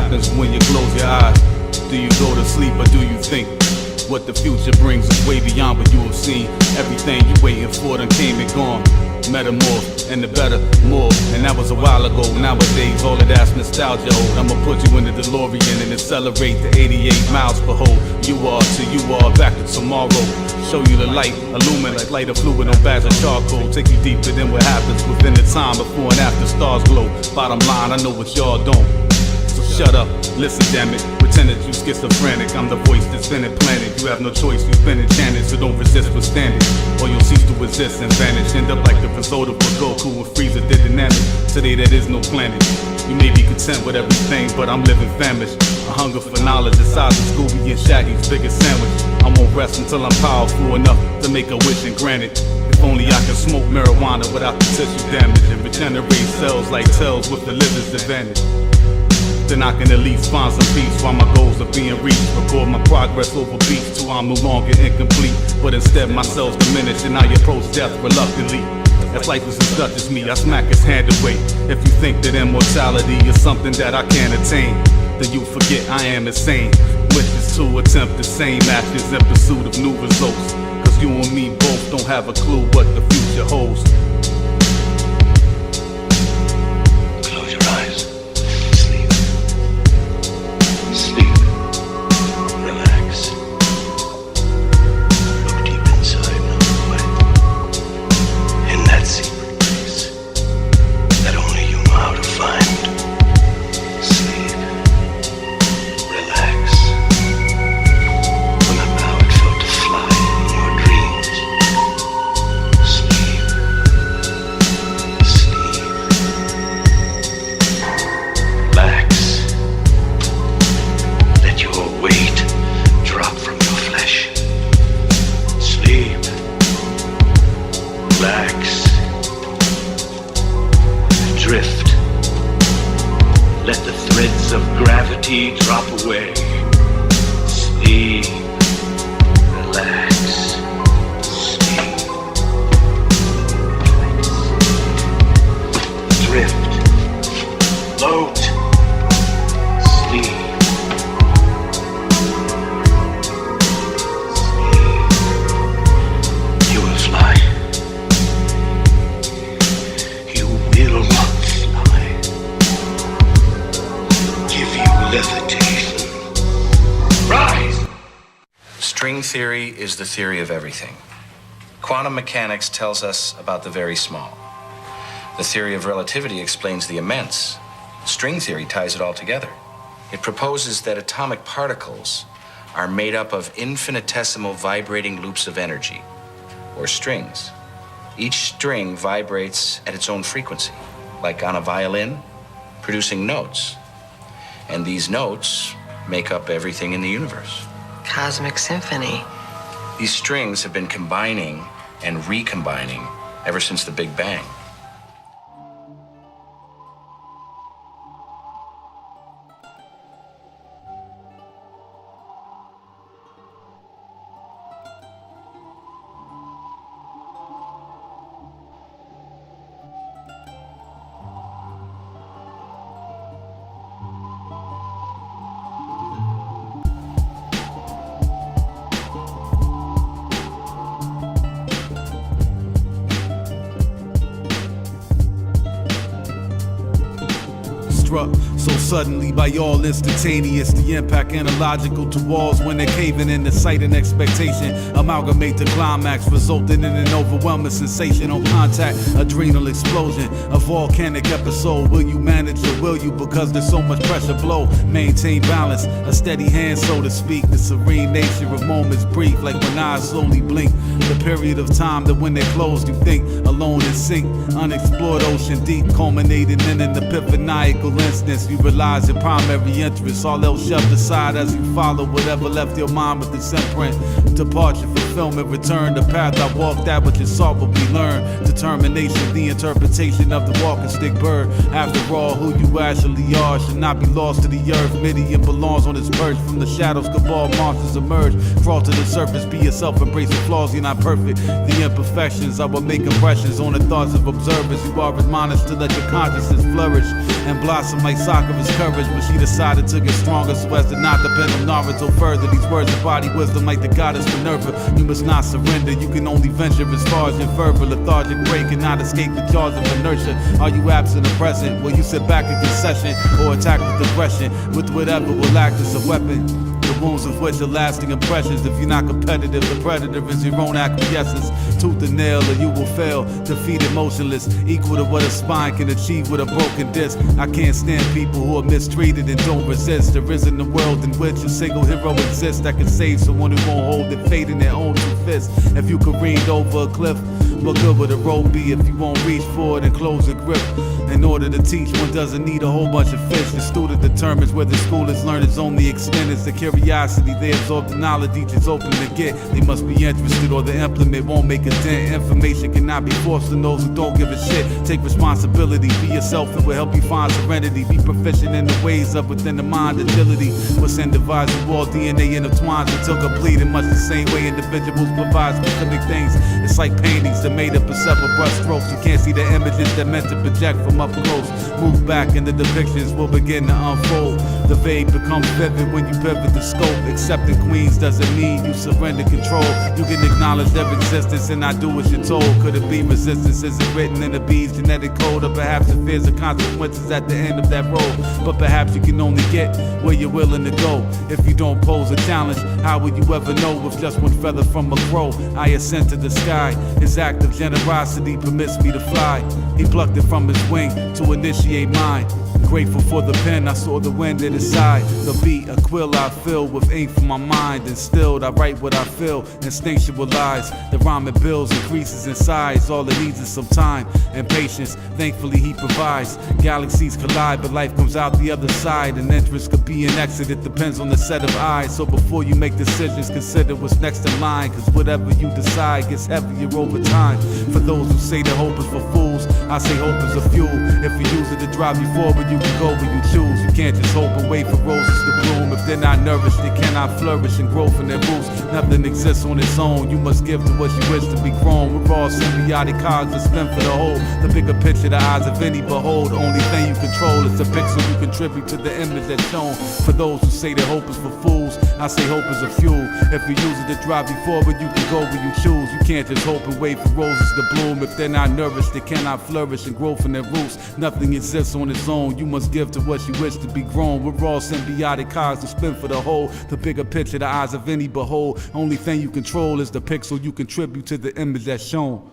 happens when you close your eyes? Do you go to sleep or do you think? What the future brings is way beyond what you have seen. Everything you waiting for done came and gone. Metamorph and the better, more. And that was a while ago. Nowadays, all of that's nostalgia old. I'ma put you in the DeLorean and accelerate to 88 miles per hole. You are till you are back to tomorrow. Show you the light, illuminate like lighter fluid on bags of charcoal. Take you deeper than what happens within the time before and after stars glow. Bottom line, I know what y'all don't. So shut up, listen damn it. Pretend that you schizophrenic. I'm the voice that's been implanted. You have no choice, you've been enchanted. So don't resist, withstand it, or you'll cease to exist and vanish. End up like the result of what Goku and Frieza did to Namek. Today there is no planet. You may be content with everything, but I'm living famished. A hunger for knowledge the size of Scooby and Shaggy's biggest sandwich. I won't rest until I'm powerful enough to make a wish and grant it. If only I can smoke marijuana without the tissue damage and regenerate cells like tails with the liver's advantage. Then I can at least find some peace while my goals are being reached. Record my progress over beats till I'm no longer incomplete, but instead my cells diminish and I approach death reluctantly. As lifeless as touches me, I smack his hand away. If you think that immortality is something that I can't attain, then you forget I am insane. Wishes to attempt the same actions in pursuit of new results. Cause you and me both don't have a clue what the future holds. Close your eyes. Sleep. Sleep. Relax. Look deep inside now. In that secret place that only you know how to find. Sleep. Relax. Remember how it felt to fly in your dreams. Sleep. Sleep. Relax. Let your weight drop from your flesh. Sleep. Relax. Drift. Let the threads of gravity drop away. Sleep. Relax. Sleep. Drift. Float. Sleep. Sleep. You will fly. You will fly. Give you levitation. Rise! String theory is the theory of everything. Quantum mechanics tells us about the very small. The theory of relativity explains the immense. String theory ties it all together. It proposes that atomic particles are made up of infinitesimal vibrating loops of energy, or strings. Each string vibrates at its own frequency, like on a violin, producing notes. And these notes make up everything in the universe. Cosmic symphony. These strings have been combining and recombining ever since the Big Bang. Struck so suddenly by all instantaneous, the impact analogical to walls when they're caving in the sight and expectation amalgamate the climax, resulting in an overwhelming sensation on contact, adrenal explosion, a volcanic episode. Will you manage or will you? Because there's so much pressure below. Maintain balance, a steady hand so to speak. The serene nature of moments brief, like when eyes slowly blink. The period of time that when they're closed you think alone in sync, unexplored ocean deep, culminating in an epiphanical instance. You realize your primary interest, all else shoved aside as you follow whatever left your mind with its imprint. Departure, fulfillment, return. The path I walked, that which you sought will be learned. Determination, the interpretation of the walking stick bird. After all, who you actually are should not be lost to the earth. Midian belongs on its perch. From the shadows, cabal monsters emerge. Crawl to the surface, be yourself, embrace the flaws, you're not perfect. The imperfections, I will make impressions on the thoughts of observers. You are admonished to let your consciousness flourish and blossom blossom like Sakura's courage when she decided to get stronger so as to not depend on Naruto further. These words embody wisdom like the goddess Minerva. You must not surrender, you can only venture as far as your fervor. Lethargic break cannot escape the jaws of inertia. Are you absent or present? Will you sit back in concession or attack with aggression? With whatever will act as a weapon, the wounds of which are lasting impressions. If you're not competitive, the predator is your own acquiescence. Tooth and nail or you will fail, defeated motionless, equal to what a spine can achieve with a broken disc. I can't stand people who are mistreated and don't resist. There isn't a world in which a single hero exists that can save someone who won't hold their fate in their own two fists. If you careened over a cliff, what good would a rope be if you won't reach for it and close a grip? In order to teach, one doesn't need a whole bunch of fish. The student determines where the school is learned. Its only extent is the curiosity. They absorb the knowledge each is open to get. They must be interested or the implement won't make a dent. Information cannot be forced on those who don't give a shit. Take responsibility, be yourself, it will help you find serenity. Be proficient in the ways of within the mind, agility. What's in divides you all, DNA intertwines until complete. In much the same way individuals provide specific things. It's like paintings that made up of several brush strokes. You can't see the images that meant to project from up close. Move back and the depictions will begin to unfold. The vague becomes vivid when you pivot the scope. Accepting queens doesn't mean you surrender control. You can acknowledge their existence and not do what you're told. Could it be resistance? Is it written in the bee's genetic code? Or perhaps the fears of consequences at the end of that road? But perhaps you can only get where you're willing to go. If you don't pose a challenge, how will you ever know with just one feather from a crow? I ascend to the sky. His act of generosity permits me to fly. He plucked it from his wing to initiate mine. Grateful for the pen, I saw the wind at his side. The beat, a quill I fill with ink from my mind. Instilled, I write what I feel, instinctualize. The rhyme it builds, increases in size. All it needs is some time and patience. Thankfully he provides. Galaxies collide, but life comes out the other side. An entrance could be an exit, it depends on the set of eyes. So before you make decisions, consider what's next in line. Cause whatever you decide gets heavier over time. For those who say that hope is for fools, I say hope is a fuel. If you use it to drive you forward, you can go where you choose. You can't just hope and wait for roses to bloom. If they're not nourished, they cannot flourish and grow from their roots. Nothing exists on its own. You must give to what you wish to be grown. We're all symbiotic cogs that spin for the whole. The bigger picture, the eyes of any behold. The only thing you control is the pixel you contribute to the image that's shown. For those who say that hope is for fools, I say hope is a fuel. If you use it to drive you forward, you can go where you choose. You can't just hope and wait for roses to bloom. If they're not nourished, they cannot flourish and grow from their roots. Nothing exists on its own. You must give to what you wish to be grown. We're all symbiotic cogs that spin for the whole. The bigger picture, the eyes of any behold. Only thing you control is the pixel you contribute to the image that's shown.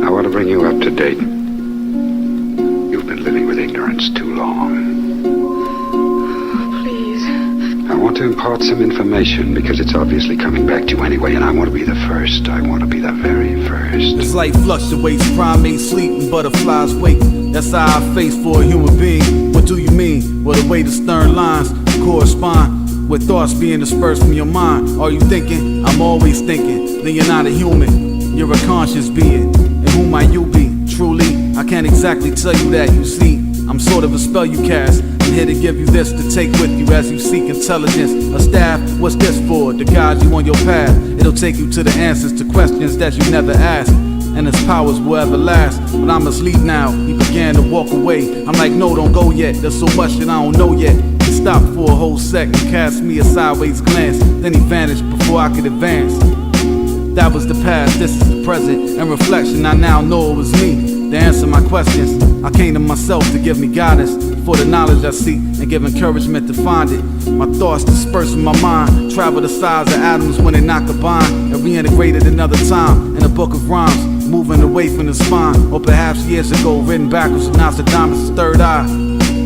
I want to bring you up to date. You've been living with ignorance too long. I want to impart some information because it's obviously coming back to you anyway, and I want to be the first. I want to be the very first. This life fluctuates, primates sleep and butterflies wake. That's how I face for a human being. What do you mean? Well, the way the stern lines correspond with thoughts being dispersed from your mind. Are you thinking? I'm always thinking. Then you're not a human, you're a conscious being. And who might you be? Truly, I can't exactly tell you that. You see, I'm sort of a spell you cast. I'm here to give you this to take with you as you seek intelligence. A staff, what's this for? To guide you on your path. It'll take you to the answers to questions that you never asked. And his powers will ever last. But I must leave now. He began to walk away. I'm like, no, don't go yet. There's so much that I don't know yet. He stopped for a whole second, cast me a sideways glance. Then he vanished before I could advance. That was the past, this is the present. In reflection, I now know it was me to answer my questions. I came to myself to give me guidance for the knowledge I seek and give encouragement to find it. My thoughts dispersed from my mind, travel the size of atoms when they not combined, and reintegrated another time in a book of rhymes, moving away from the spine. Or perhaps years ago, written backwards from Nostradamus' third eye.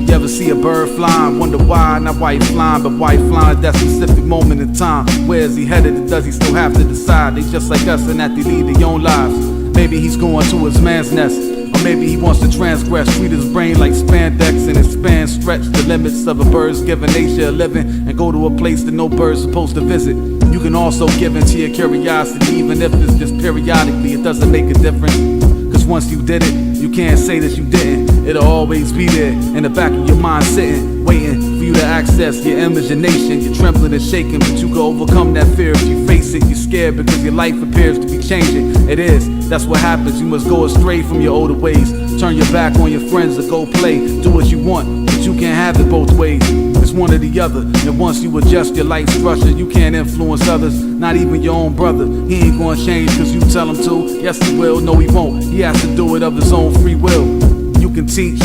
You ever see a bird flying, wonder why? Not why he's flying, but why he's flying at that specific moment in time. Where is he headed, and does he still have to decide? They just like us in that they lead their own lives. Maybe he's going to his man's nest, or maybe he wants to transgress, treat his brain like spandex and expand, stretch the limits of a bird's given nature of living, and go to a place that no bird's supposed to visit. You can also give into your curiosity, even if it's just periodically, it doesn't make a difference. Cause once you did it, you can't say that you didn't. It'll always be there in the back of your mind, sitting, waiting for you to access your imagination. You're trembling and shaking, but you can overcome that fear if you face it. You're scared because your life appears to be changing. It is, that's what happens. You must go astray from your older ways. Turn your back on your friends to go play. Do what you want, but you can't have it both ways. It's one or the other. And once you adjust your life structure, you can't influence others, not even your own brother. He ain't gonna change cause you tell him to. Yes he will, no he won't. He has to do it of his own free will. You can teach,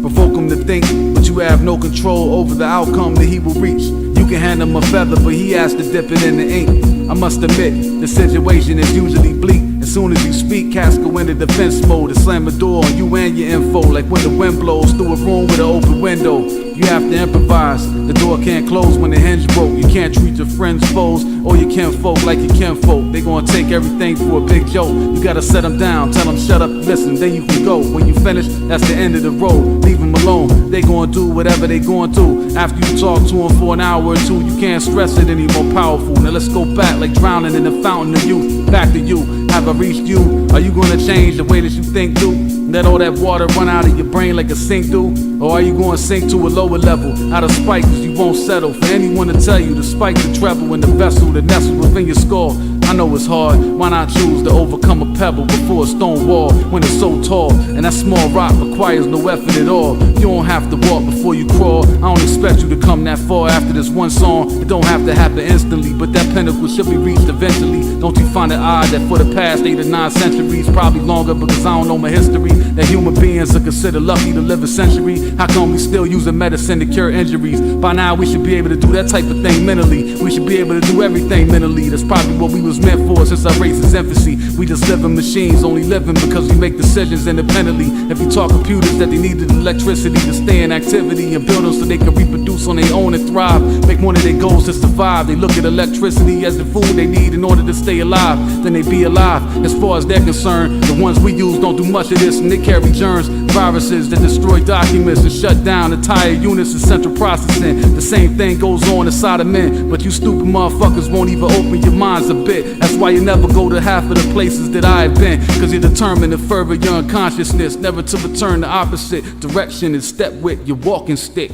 provoke him to think, but you have no control over the outcome that he will reach. You can hand him a feather, but he has to dip it in the ink. I must admit, the situation is usually bleak. As soon as you speak, cats go into defense mode and slam the door on you and your info. Like when the wind blows through a room with an open window. You have to improvise, the door can't close when the hinge broke. You can't treat your friends foes or your kinfolk like your kinfolk. They gonna take everything for a big joke. You gotta set them down, tell them shut up, listen, then you can go. When you finish, that's the end of the road. Leave them alone, they gonna do whatever they gonna do. After you talk to them for an hour or two, you can't stress it any more powerful. Now let's go back like drowning in the fountain of youth. Back to you, have I reached you? Are you gonna change the way that you think do? Let all that water run out of your brain like a sink do? Or are you gonna sink to a lower level out of spite cause you won't settle for anyone to tell you to spike the treble in the vessel that nestles within your skull? I know it's hard, why not choose to overcome a pebble before a stone wall when it's so tall? And that small rock requires no effort at all. You don't have to walk before you crawl. I don't expect you to come that far after this one song. It don't have to happen instantly, but that pinnacle should be reached eventually. Don't you find it odd that for the past 8 or 9 centuries, probably longer because I don't know my history, that human beings are considered lucky to live a century? How come we still using medicine to cure injuries? By now we should be able to do that type of thing mentally. We should be able to do everything mentally. That's probably what we was meant for since our race's infancy. We just living machines, only living because we make decisions independently. If you talk computers that they needed electricity to stay in activity and build them so they can reproduce on their own and thrive, make one of their goals to survive. They look at electricity as the food they need in order to stay alive, then they be alive. As far as they're concerned, the ones we use don't do much of this and they carry germs, viruses that destroy documents and shut down entire units of central processing. The same thing goes on inside of men, but you stupid motherfuckers won't even open your minds a bit. That's why you never go to half of the places that I've been, cause you're determined to further your unconsciousness, never to return the opposite direction and step with your walking stick.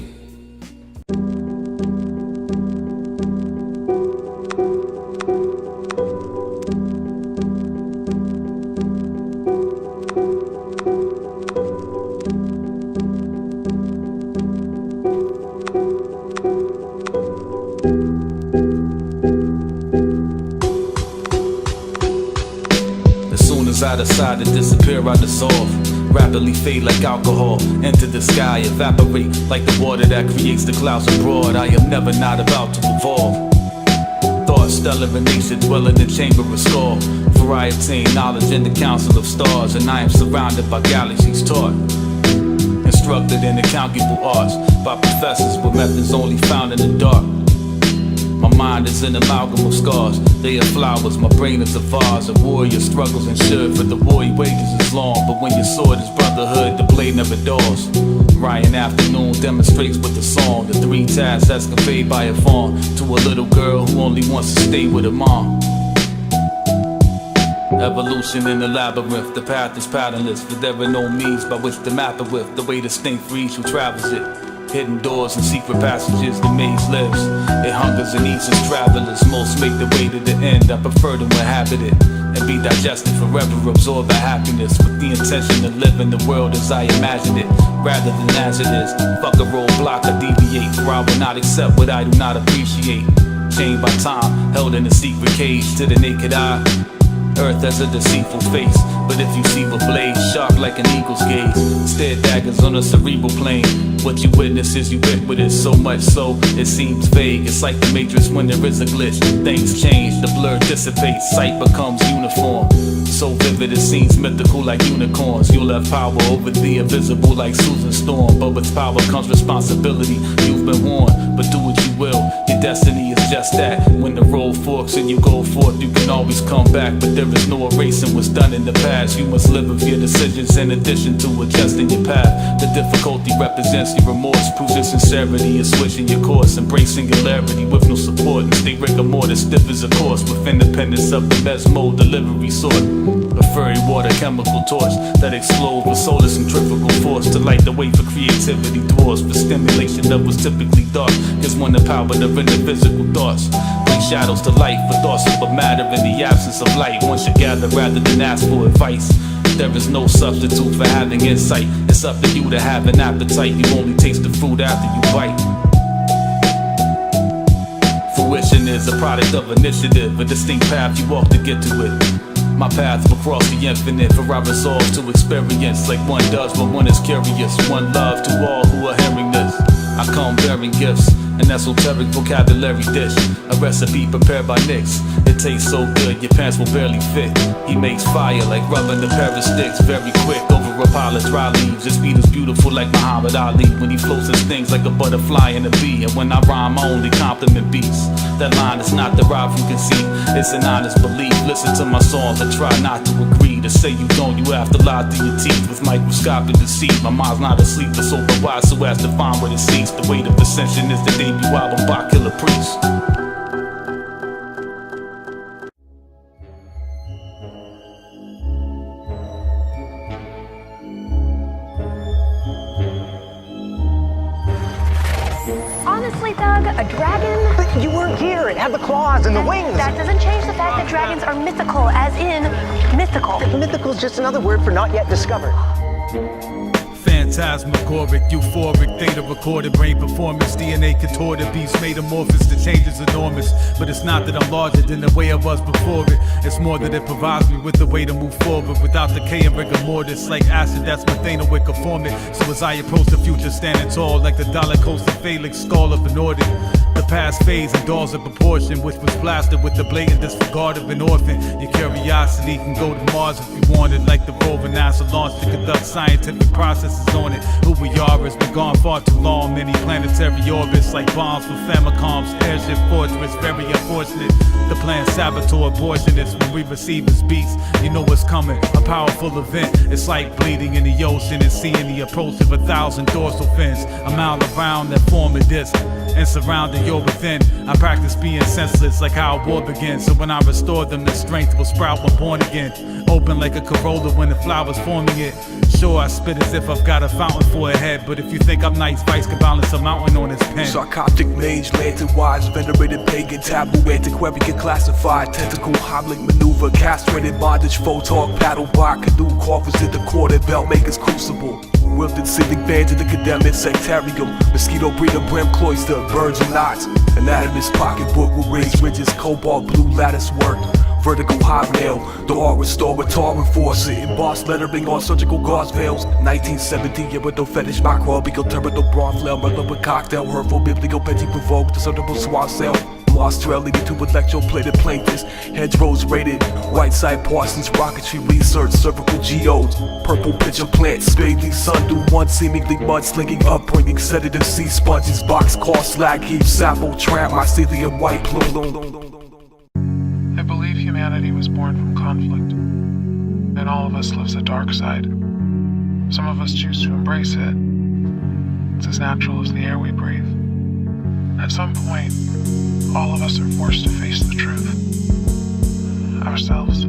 I decide to disappear, I dissolve, rapidly fade like alcohol, enter the sky, evaporate like the water that creates the clouds abroad. I am never not about to evolve. Thoughts, stellar emanation, dwell in the chamber of skull. For I obtain knowledge in the council of stars, and I am surrounded by galaxies taught, instructed in incalculable arts by professors with methods only found in the dark. My mind is an amalgam of scars. They are flowers, my brain is a vase. A warrior struggles and should, for the war he wages is long. But when your sword is brotherhood, the blade never dulls. Ryan Afternoon demonstrates with the song the 3 tasks that's conveyed by a fawn to a little girl who only wants to stay with her mom. Evolution in the labyrinth, the path is patternless, but there are no means by which to map it with. The way distinct for each who travels it. Hidden doors and secret passages, the maze lives. It hungers and eats as travelers. Most make their way to the end. I prefer to inhabit it and be digested forever, absorb the happiness with the intention to live in the world as I imagined it, rather than as it is. Fuck a roadblock, I deviate, for I will not accept what I do not appreciate. Chained by time, held in a secret cage to the naked eye. Earth has a deceitful face, but if you see with blades sharp like an eagle's gaze, stare daggers on a cerebral plane. What you witness is ubiquitous, so much so it seems vague. It's like the Matrix when there is a glitch. Things change, the blur dissipates, sight becomes uniform. So vivid it seems mythical like unicorns. You'll have power over the invisible like Susan Storm, but with power comes responsibility. You've been warned, but do what you will. Your Your destiny is just that. When the road forks and you go forth, you can always come back. But there is no erasing what's done in the past. You must live with your decisions in addition to adjusting your path. The difficulty represents your remorse. Proves your sincerity is switching your course. Embrace singularity with no support. And stay rigor mortis, stiff as a course. With independence of the best mode delivery sort. A furry water chemical torch that explodes with solar centrifugal force to light the way for creativity doors. For stimulation that was typically dark. Cause when the power of indivisible thoughts bring shadows to light for thoughts of matter in the absence of light. One should gather rather than ask for advice. There is no substitute for having insight. It's up to you to have an appetite. You only taste the fruit after you bite. Fruition is a product of initiative, a distinct path you walk to get to it. My path will cross the infinite, for I resolve to experience like one does when one is curious. One love to all who are hearing this. I come bearing gifts, an esoteric vocabulary dish, a recipe prepared by Nix. It tastes so good, your pants will barely fit. He makes fire like rubbing a pair of sticks, very quick over a pile of dry leaves. His beat is beautiful like Muhammad Ali when he floats his things like a butterfly and a bee. And when I rhyme, I only compliment beats. That line is not derived from conceit, it's an honest belief. Listen to my songs and try not to agree. To say you don't, you have to lie through your teeth with microscopic deceit. My mind's not asleep, it's open wide so as to find what it seeks. The weight of ascension is the debut album by Killer Priest. Honestly, Doug, a dragon... But you weren't here. It had the claws and the wings. That doesn't change the fact that dragons are mythical, as in mythical. Mythical is just another word for not yet discovered. Phantasmagoric, euphoric, theta recorded, brain performance, DNA contorted, beast made amorphous, the change is enormous. But it's not that I'm larger than the way I was before it. It's more that it provides me with the way to move forward without decay and rigor mortis. Like acid that's methanoic or formic. So as I approach the future standing tall, like the dollar coaster phalanx skull of an Nordic. The past phase indulged a proportion which was blasted with the blatant disregard of an orphan. Your curiosity can go to Mars if you want it, like the rover NASA launched to conduct scientific processes on it. Who we are has been gone far too long. Many planetary orbits like bombs from Famicoms, airship fortress, very unfortunate. The plan saboteur abortionists when we receive his beats. You know what's coming, a powerful event. It's like bleeding in the ocean and seeing the approach of 1,000 dorsal fins. A mile around that form a disc and surrounding your within. I practice being senseless like how a war begins. So when I restore them, the strength will sprout when born again. Open like a corolla when the flower's forming it. Sure, I spit as if I've got a fountain for a head, but if you think I'm nice, Vice can balance a mountain on his pen. Sarcoptic mage, lantern-wise, venerated pagan, taboo, antiquarian, classified, tentacle, hobbling maneuver, castrated bondage, photog, paddle bar, canoe, coffers in the quarter, belt makers, crucible. Wilted civic band to the academic sectarium, mosquito breeder, brim cloister, birds and knots. Anatomist pocketbook with raised ridges, cobalt blue lattice work. Vertical hobnail, the art restorer, tar enforcer, embossed lettering on surgical gauze veils. 1970, irido fetish, microbial, terminal broad flail, murder with cocktail, hurtful, biblio, petit provoke, discernible swan cell. Australia to electroplated plaintiffs, hedgerows rated, white side Parsons, rocketry research, cervical geodes, purple pitcher plants, spading sundew, one seemingly mudslinging upbringing, sedative sea sponges, box car slag heap, sapo trap, mycelium white plume. I believe humanity was born from conflict, and all of us lives a dark side. Some of us choose to embrace it. It's as natural as the air we breathe. At some point, all of us are forced to face the truth. Ourselves.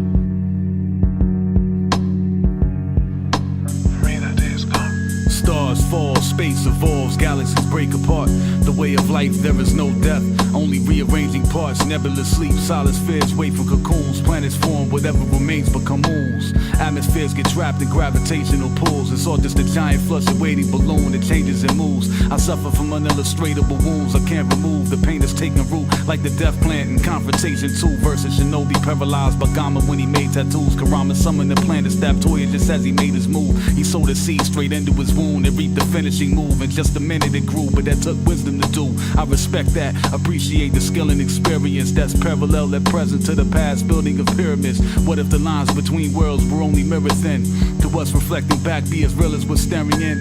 For me, that day has come. Stars fall, space evolves, galaxies break apart. The way of life, there is no death, only rearranging parts. Nebulous sleep, solid spheres wait for cocoons. Planets form, whatever remains become ooze. Atmospheres get trapped in gravitational pulls. It's all just a giant fluctuating balloon that changes and moves. I suffer from unillustratable wounds I can't remove. The pain is taking root like the death plant in Confrontation 2 versus Shinobi, paralyzed by Gamma when he made tattoos. Karama summoned the planet, stabbed Toya just as he made his move. He sowed a seed straight into his wound and reaped the finishing move. In just a minute it grew, but that took wisdom to do. I respect that, appreciate the skill and experience that's parallel at present to the past building of pyramids. What if the lines between worlds were only mirror thin? To Could what's reflecting back be as real as what's staring in?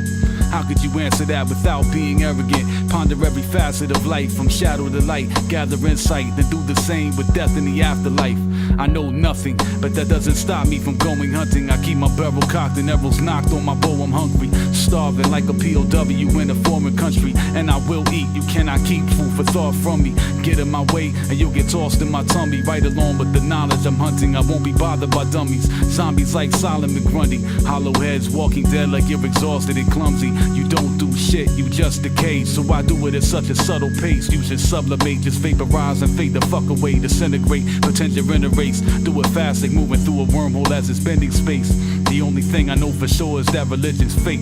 How could you answer that without being arrogant? Ponder every facet of life, from shadow to light. Gather insight, then do the same with death in the afterlife. I know nothing, but that doesn't stop me from going hunting. I keep my barrel cocked and arrows knocked on my bow. I'm hungry, starving like a POW in a foreign country. And I will eat, you cannot keep food for thought from me. Get in my way and you'll get tossed in my tummy. Right along with the knowledge I'm hunting, I won't be bothered by dummies. Zombies like Solomon Grundy, hollow heads walking dead like you're exhausted and clumsy. You don't do shit, you just decay. So I do it at such a subtle pace. You should sublimate, just vaporize and fade the fuck away. Disintegrate, pretend you're in a race. Do it fast like moving through a wormhole as it's bending space. The only thing I know for sure is that religion's fate.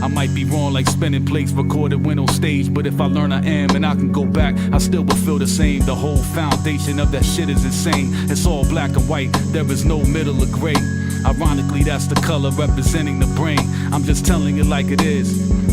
I might be wrong like spinning plates recorded when on stage, but if I learn I am and I can go back, I still will feel the same. The whole foundation of that shit is insane. It's all black and white, there is no middle or gray. Ironically, that's the color representing the brain. I'm just telling it like it is,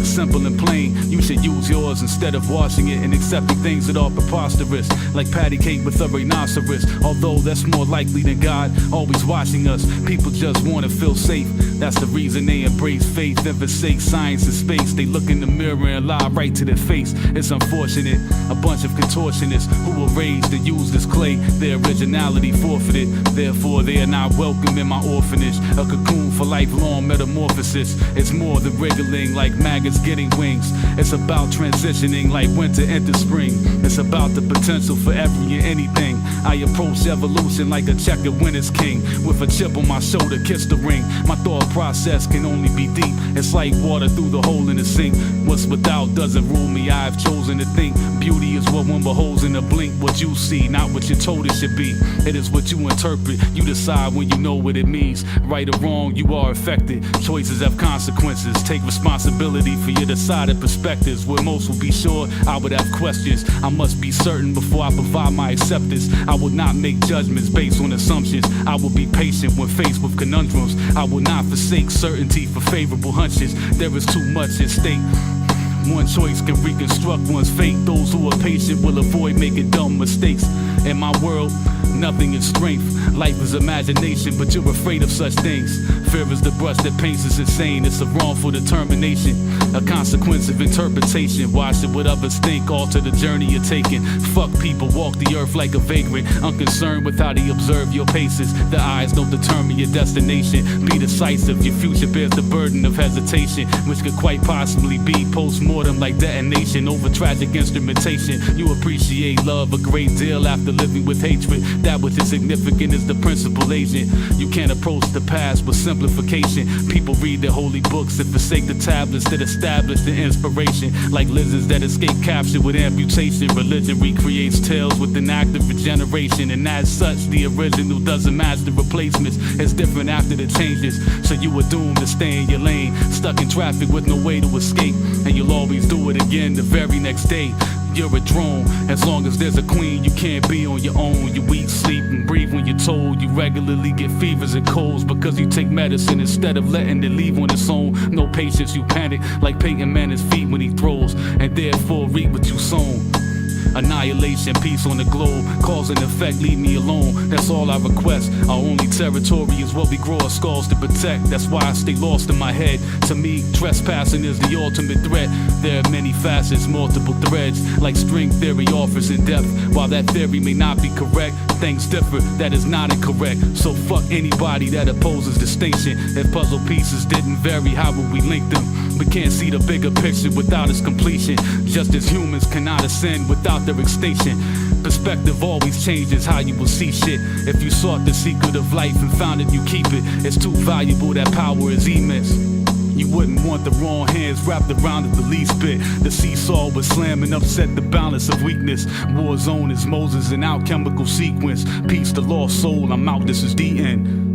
simple and plain. You should use yours instead of washing it and accepting things that are preposterous, like patty cake with a rhinoceros. Although that's more likely than God always watching us. People just want to feel safe. That's the reason they embrace faith and forsake science and space. They look in the mirror and lie right to their face. It's unfortunate, a bunch of contortionists who were raised to use this clay. Their originality forfeited, therefore they are not welcome in my orphanage. A cocoon for lifelong metamorphosis. It's more than wriggling like maggots getting wings. It's about transitioning like winter into spring. It's about the potential for every and anything. I approach evolution like a checkered winner's king. With a chip on my shoulder, kiss the ring. My thought process can only be deep. It's like water through the hole in the sink. What's without doesn't rule me. I've chosen to think beauty is what one beholds in a blink. What you see, not what you're told it should be. It is what you interpret. You decide when you know what it means. Right or wrong, you are affected. Choices have consequences. Take responsibility for your decided perspectives. Where most will be sure, I would have questions. I must be certain before I provide my acceptance. I will not make judgments based on assumptions. I will be patient when faced with conundrums. I will not forsake certainty for favorable hunches. There is too much at stake. One choice can reconstruct one's fate. Those who are patient will avoid making dumb mistakes. In my world, nothing is strength. Life is imagination, but you're afraid of such things. Fear is the brush that paints us insane. It's a wrongful determination, a consequence of interpretation. Why should what others think alter the journey you're taking? Fuck people, walk the earth like a vagrant, unconcerned with how they observe your paces. The eyes don't determine your destination. Be decisive, your future bears the burden of hesitation, which could quite possibly be post-mortem like detonation over tragic instrumentation. You appreciate love a great deal after living with hatred. That which is significant is the principal agent. You can't approach the past with simplification. People read their holy books and forsake the tablets that establish the inspiration. Like lizards that escape capture with amputation. Religion recreates tales with an active regeneration, and as such, the original doesn't match the replacements. It's different after the changes, so you are doomed to stay in your lane, stuck in traffic with no way to escape, and you'll always do it again the very next day. You're a drone. As long as there's a queen, you can't be on your own. You eat, sleep, and breathe when you're told. You regularly get fevers and colds because you take medicine instead of letting it leave on its own. No patience, you panic like Peyton Manning's feet when he throws, and therefore reap what you sown. Annihilation, peace on the globe, cause and effect, leave me alone. That's all I request. Our only territory is what we grow our skulls to protect. That's why I stay lost in my head. To me, trespassing is the ultimate threat. There are many facets, multiple threads, like string theory offers in depth. While that theory may not be correct, things differ, that is not incorrect. So fuck anybody that opposes distinction. If puzzle pieces didn't vary, how would we link them? We can't see the bigger picture without its completion. Just as humans cannot ascend without their extinction. Perspective always changes how you will see shit. If you sought the secret of life and found it, you keep it. It's too valuable, that power is immense. You wouldn't want the wrong hands wrapped around it the least bit. The seesaw would slam and upset the balance of weakness. War zone is Moses in alchemical sequence. Peace the lost soul, I'm out, this is the end.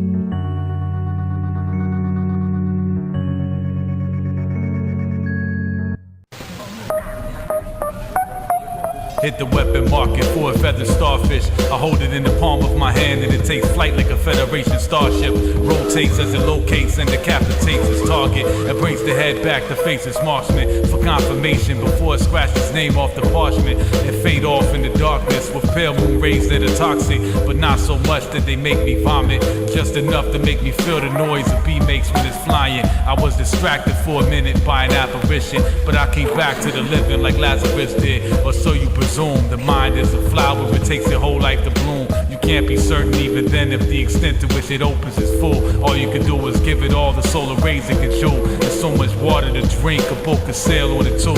Hit the weapon market for a feathered starfish. I hold it in the palm of my hand and it takes flight like a Federation starship. Rotates as it locates and decapitates its target. It brings the head back to face its marksman for confirmation before it scratches its name off the parchment and fade off in the darkness with pale moon rays that are toxic, but not so much that they make me vomit. Just enough to make me feel the noise a bee makes when it's flying. I was distracted for a minute by an apparition, but I came back to the living like Lazarus did, or so you presume. The mind is a flower, it takes your whole life to bloom. You can't be certain even then if the extent to which it opens is full. All you can do is give it all the solar rays it can chew. There's so much water to drink, a boat can sail on it too.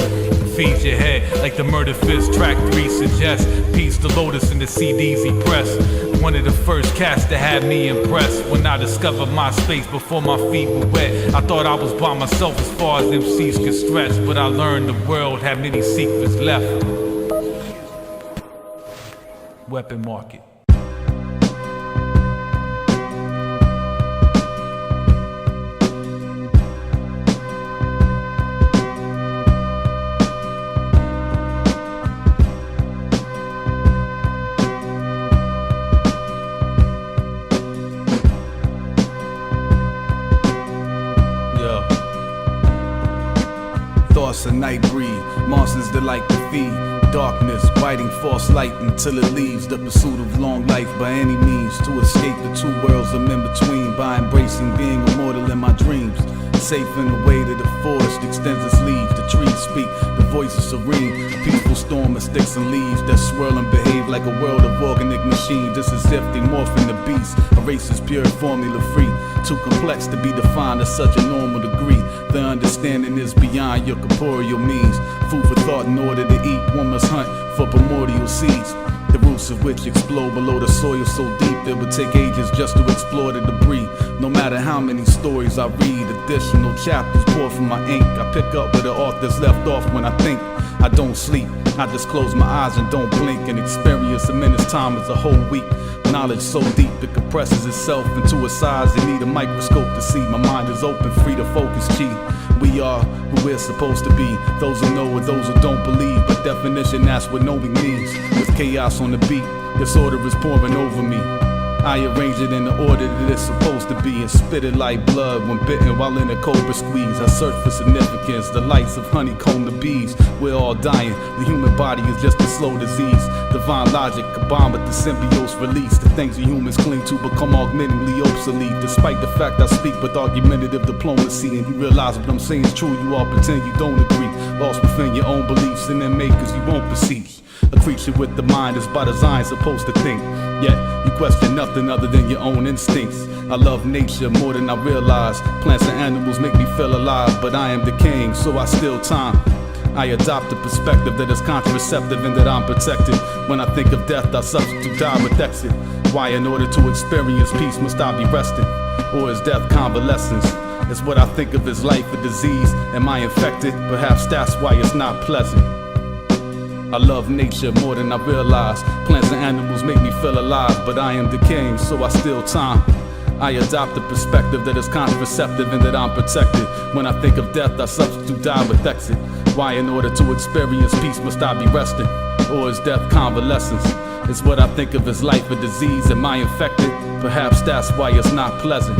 Feeds your head like the Murder Fist track 3 suggests. Peace to Lotus and the CDs he pressed. One of the first cats that had me impressed. When I discovered my space before my feet were wet, I thought I was by myself as far as MCs could stretch, but I learned the world had many secrets left. Weapon market. Thoughts a night breed, monsters that like to feed. Darkness, biting false light until it leaves. The pursuit of long life by any means, to escape the two worlds I'm in between, by embracing being immortal in my dreams. Safe in the way that the forest extends its leaves. The trees speak, the voice is serene. A peaceful storm of sticks and leaves that swirl and behave like a world of organic machines. Just as if they morph into beasts. A race is pure formula free, too complex to be defined at such a normal degree. The understanding is beyond your corporeal means. Food for thought in order to eat, one must hunt for primordial seeds, the roots of which explode below the soil so deep it would take ages just to explore the debris. No matter how many stories I read, additional chapters pour from my ink. I pick up where the author's left off when I think. I don't sleep, I just close my eyes and don't blink, and experience a minute's time as a whole week. Knowledge so deep it compresses itself into a size you need a microscope to see. My mind is open, free to focus, G. We are who we're supposed to be. Those who know or those who don't believe. By definition, that's what knowing means. With chaos on the beat, disorder is pouring over me. I arrange it in the order that it's supposed to be, and spit it like blood when bitten while in a cobra squeeze. I search for significance, the lights of honeycomb the bees. We're all dying, the human body is just a slow disease. Divine logic combined with the symbiote's release. The things we humans cling to become augmentingly obsolete. Despite the fact I speak with argumentative diplomacy, and you realize what I'm saying is true, you all pretend you don't agree. Lost within your own beliefs and then makers you won't perceive. A creature with the mind is by design supposed to think, yet you question nothing other than your own instincts. I love nature more than I realize. Plants and animals make me feel alive, but I am decaying, so I steal time. I adopt a perspective that is contraceptive and that I'm protected. When I think of death, I substitute die with exit. Why in order to experience peace must I be resting? Or is death convalescence? It's what I think of as life a disease. Am I infected? Perhaps that's why it's not pleasant. I love nature more than I realize. Plants and animals make me feel alive, but I am decaying, so I steal time. I adopt a perspective that is contraceptive and that I'm protected. When I think of death, I substitute die with exit. Why in order to experience peace must I be resting? Or is death convalescence? It's what I think of as life a disease. Am I infected? Perhaps that's why it's not pleasant.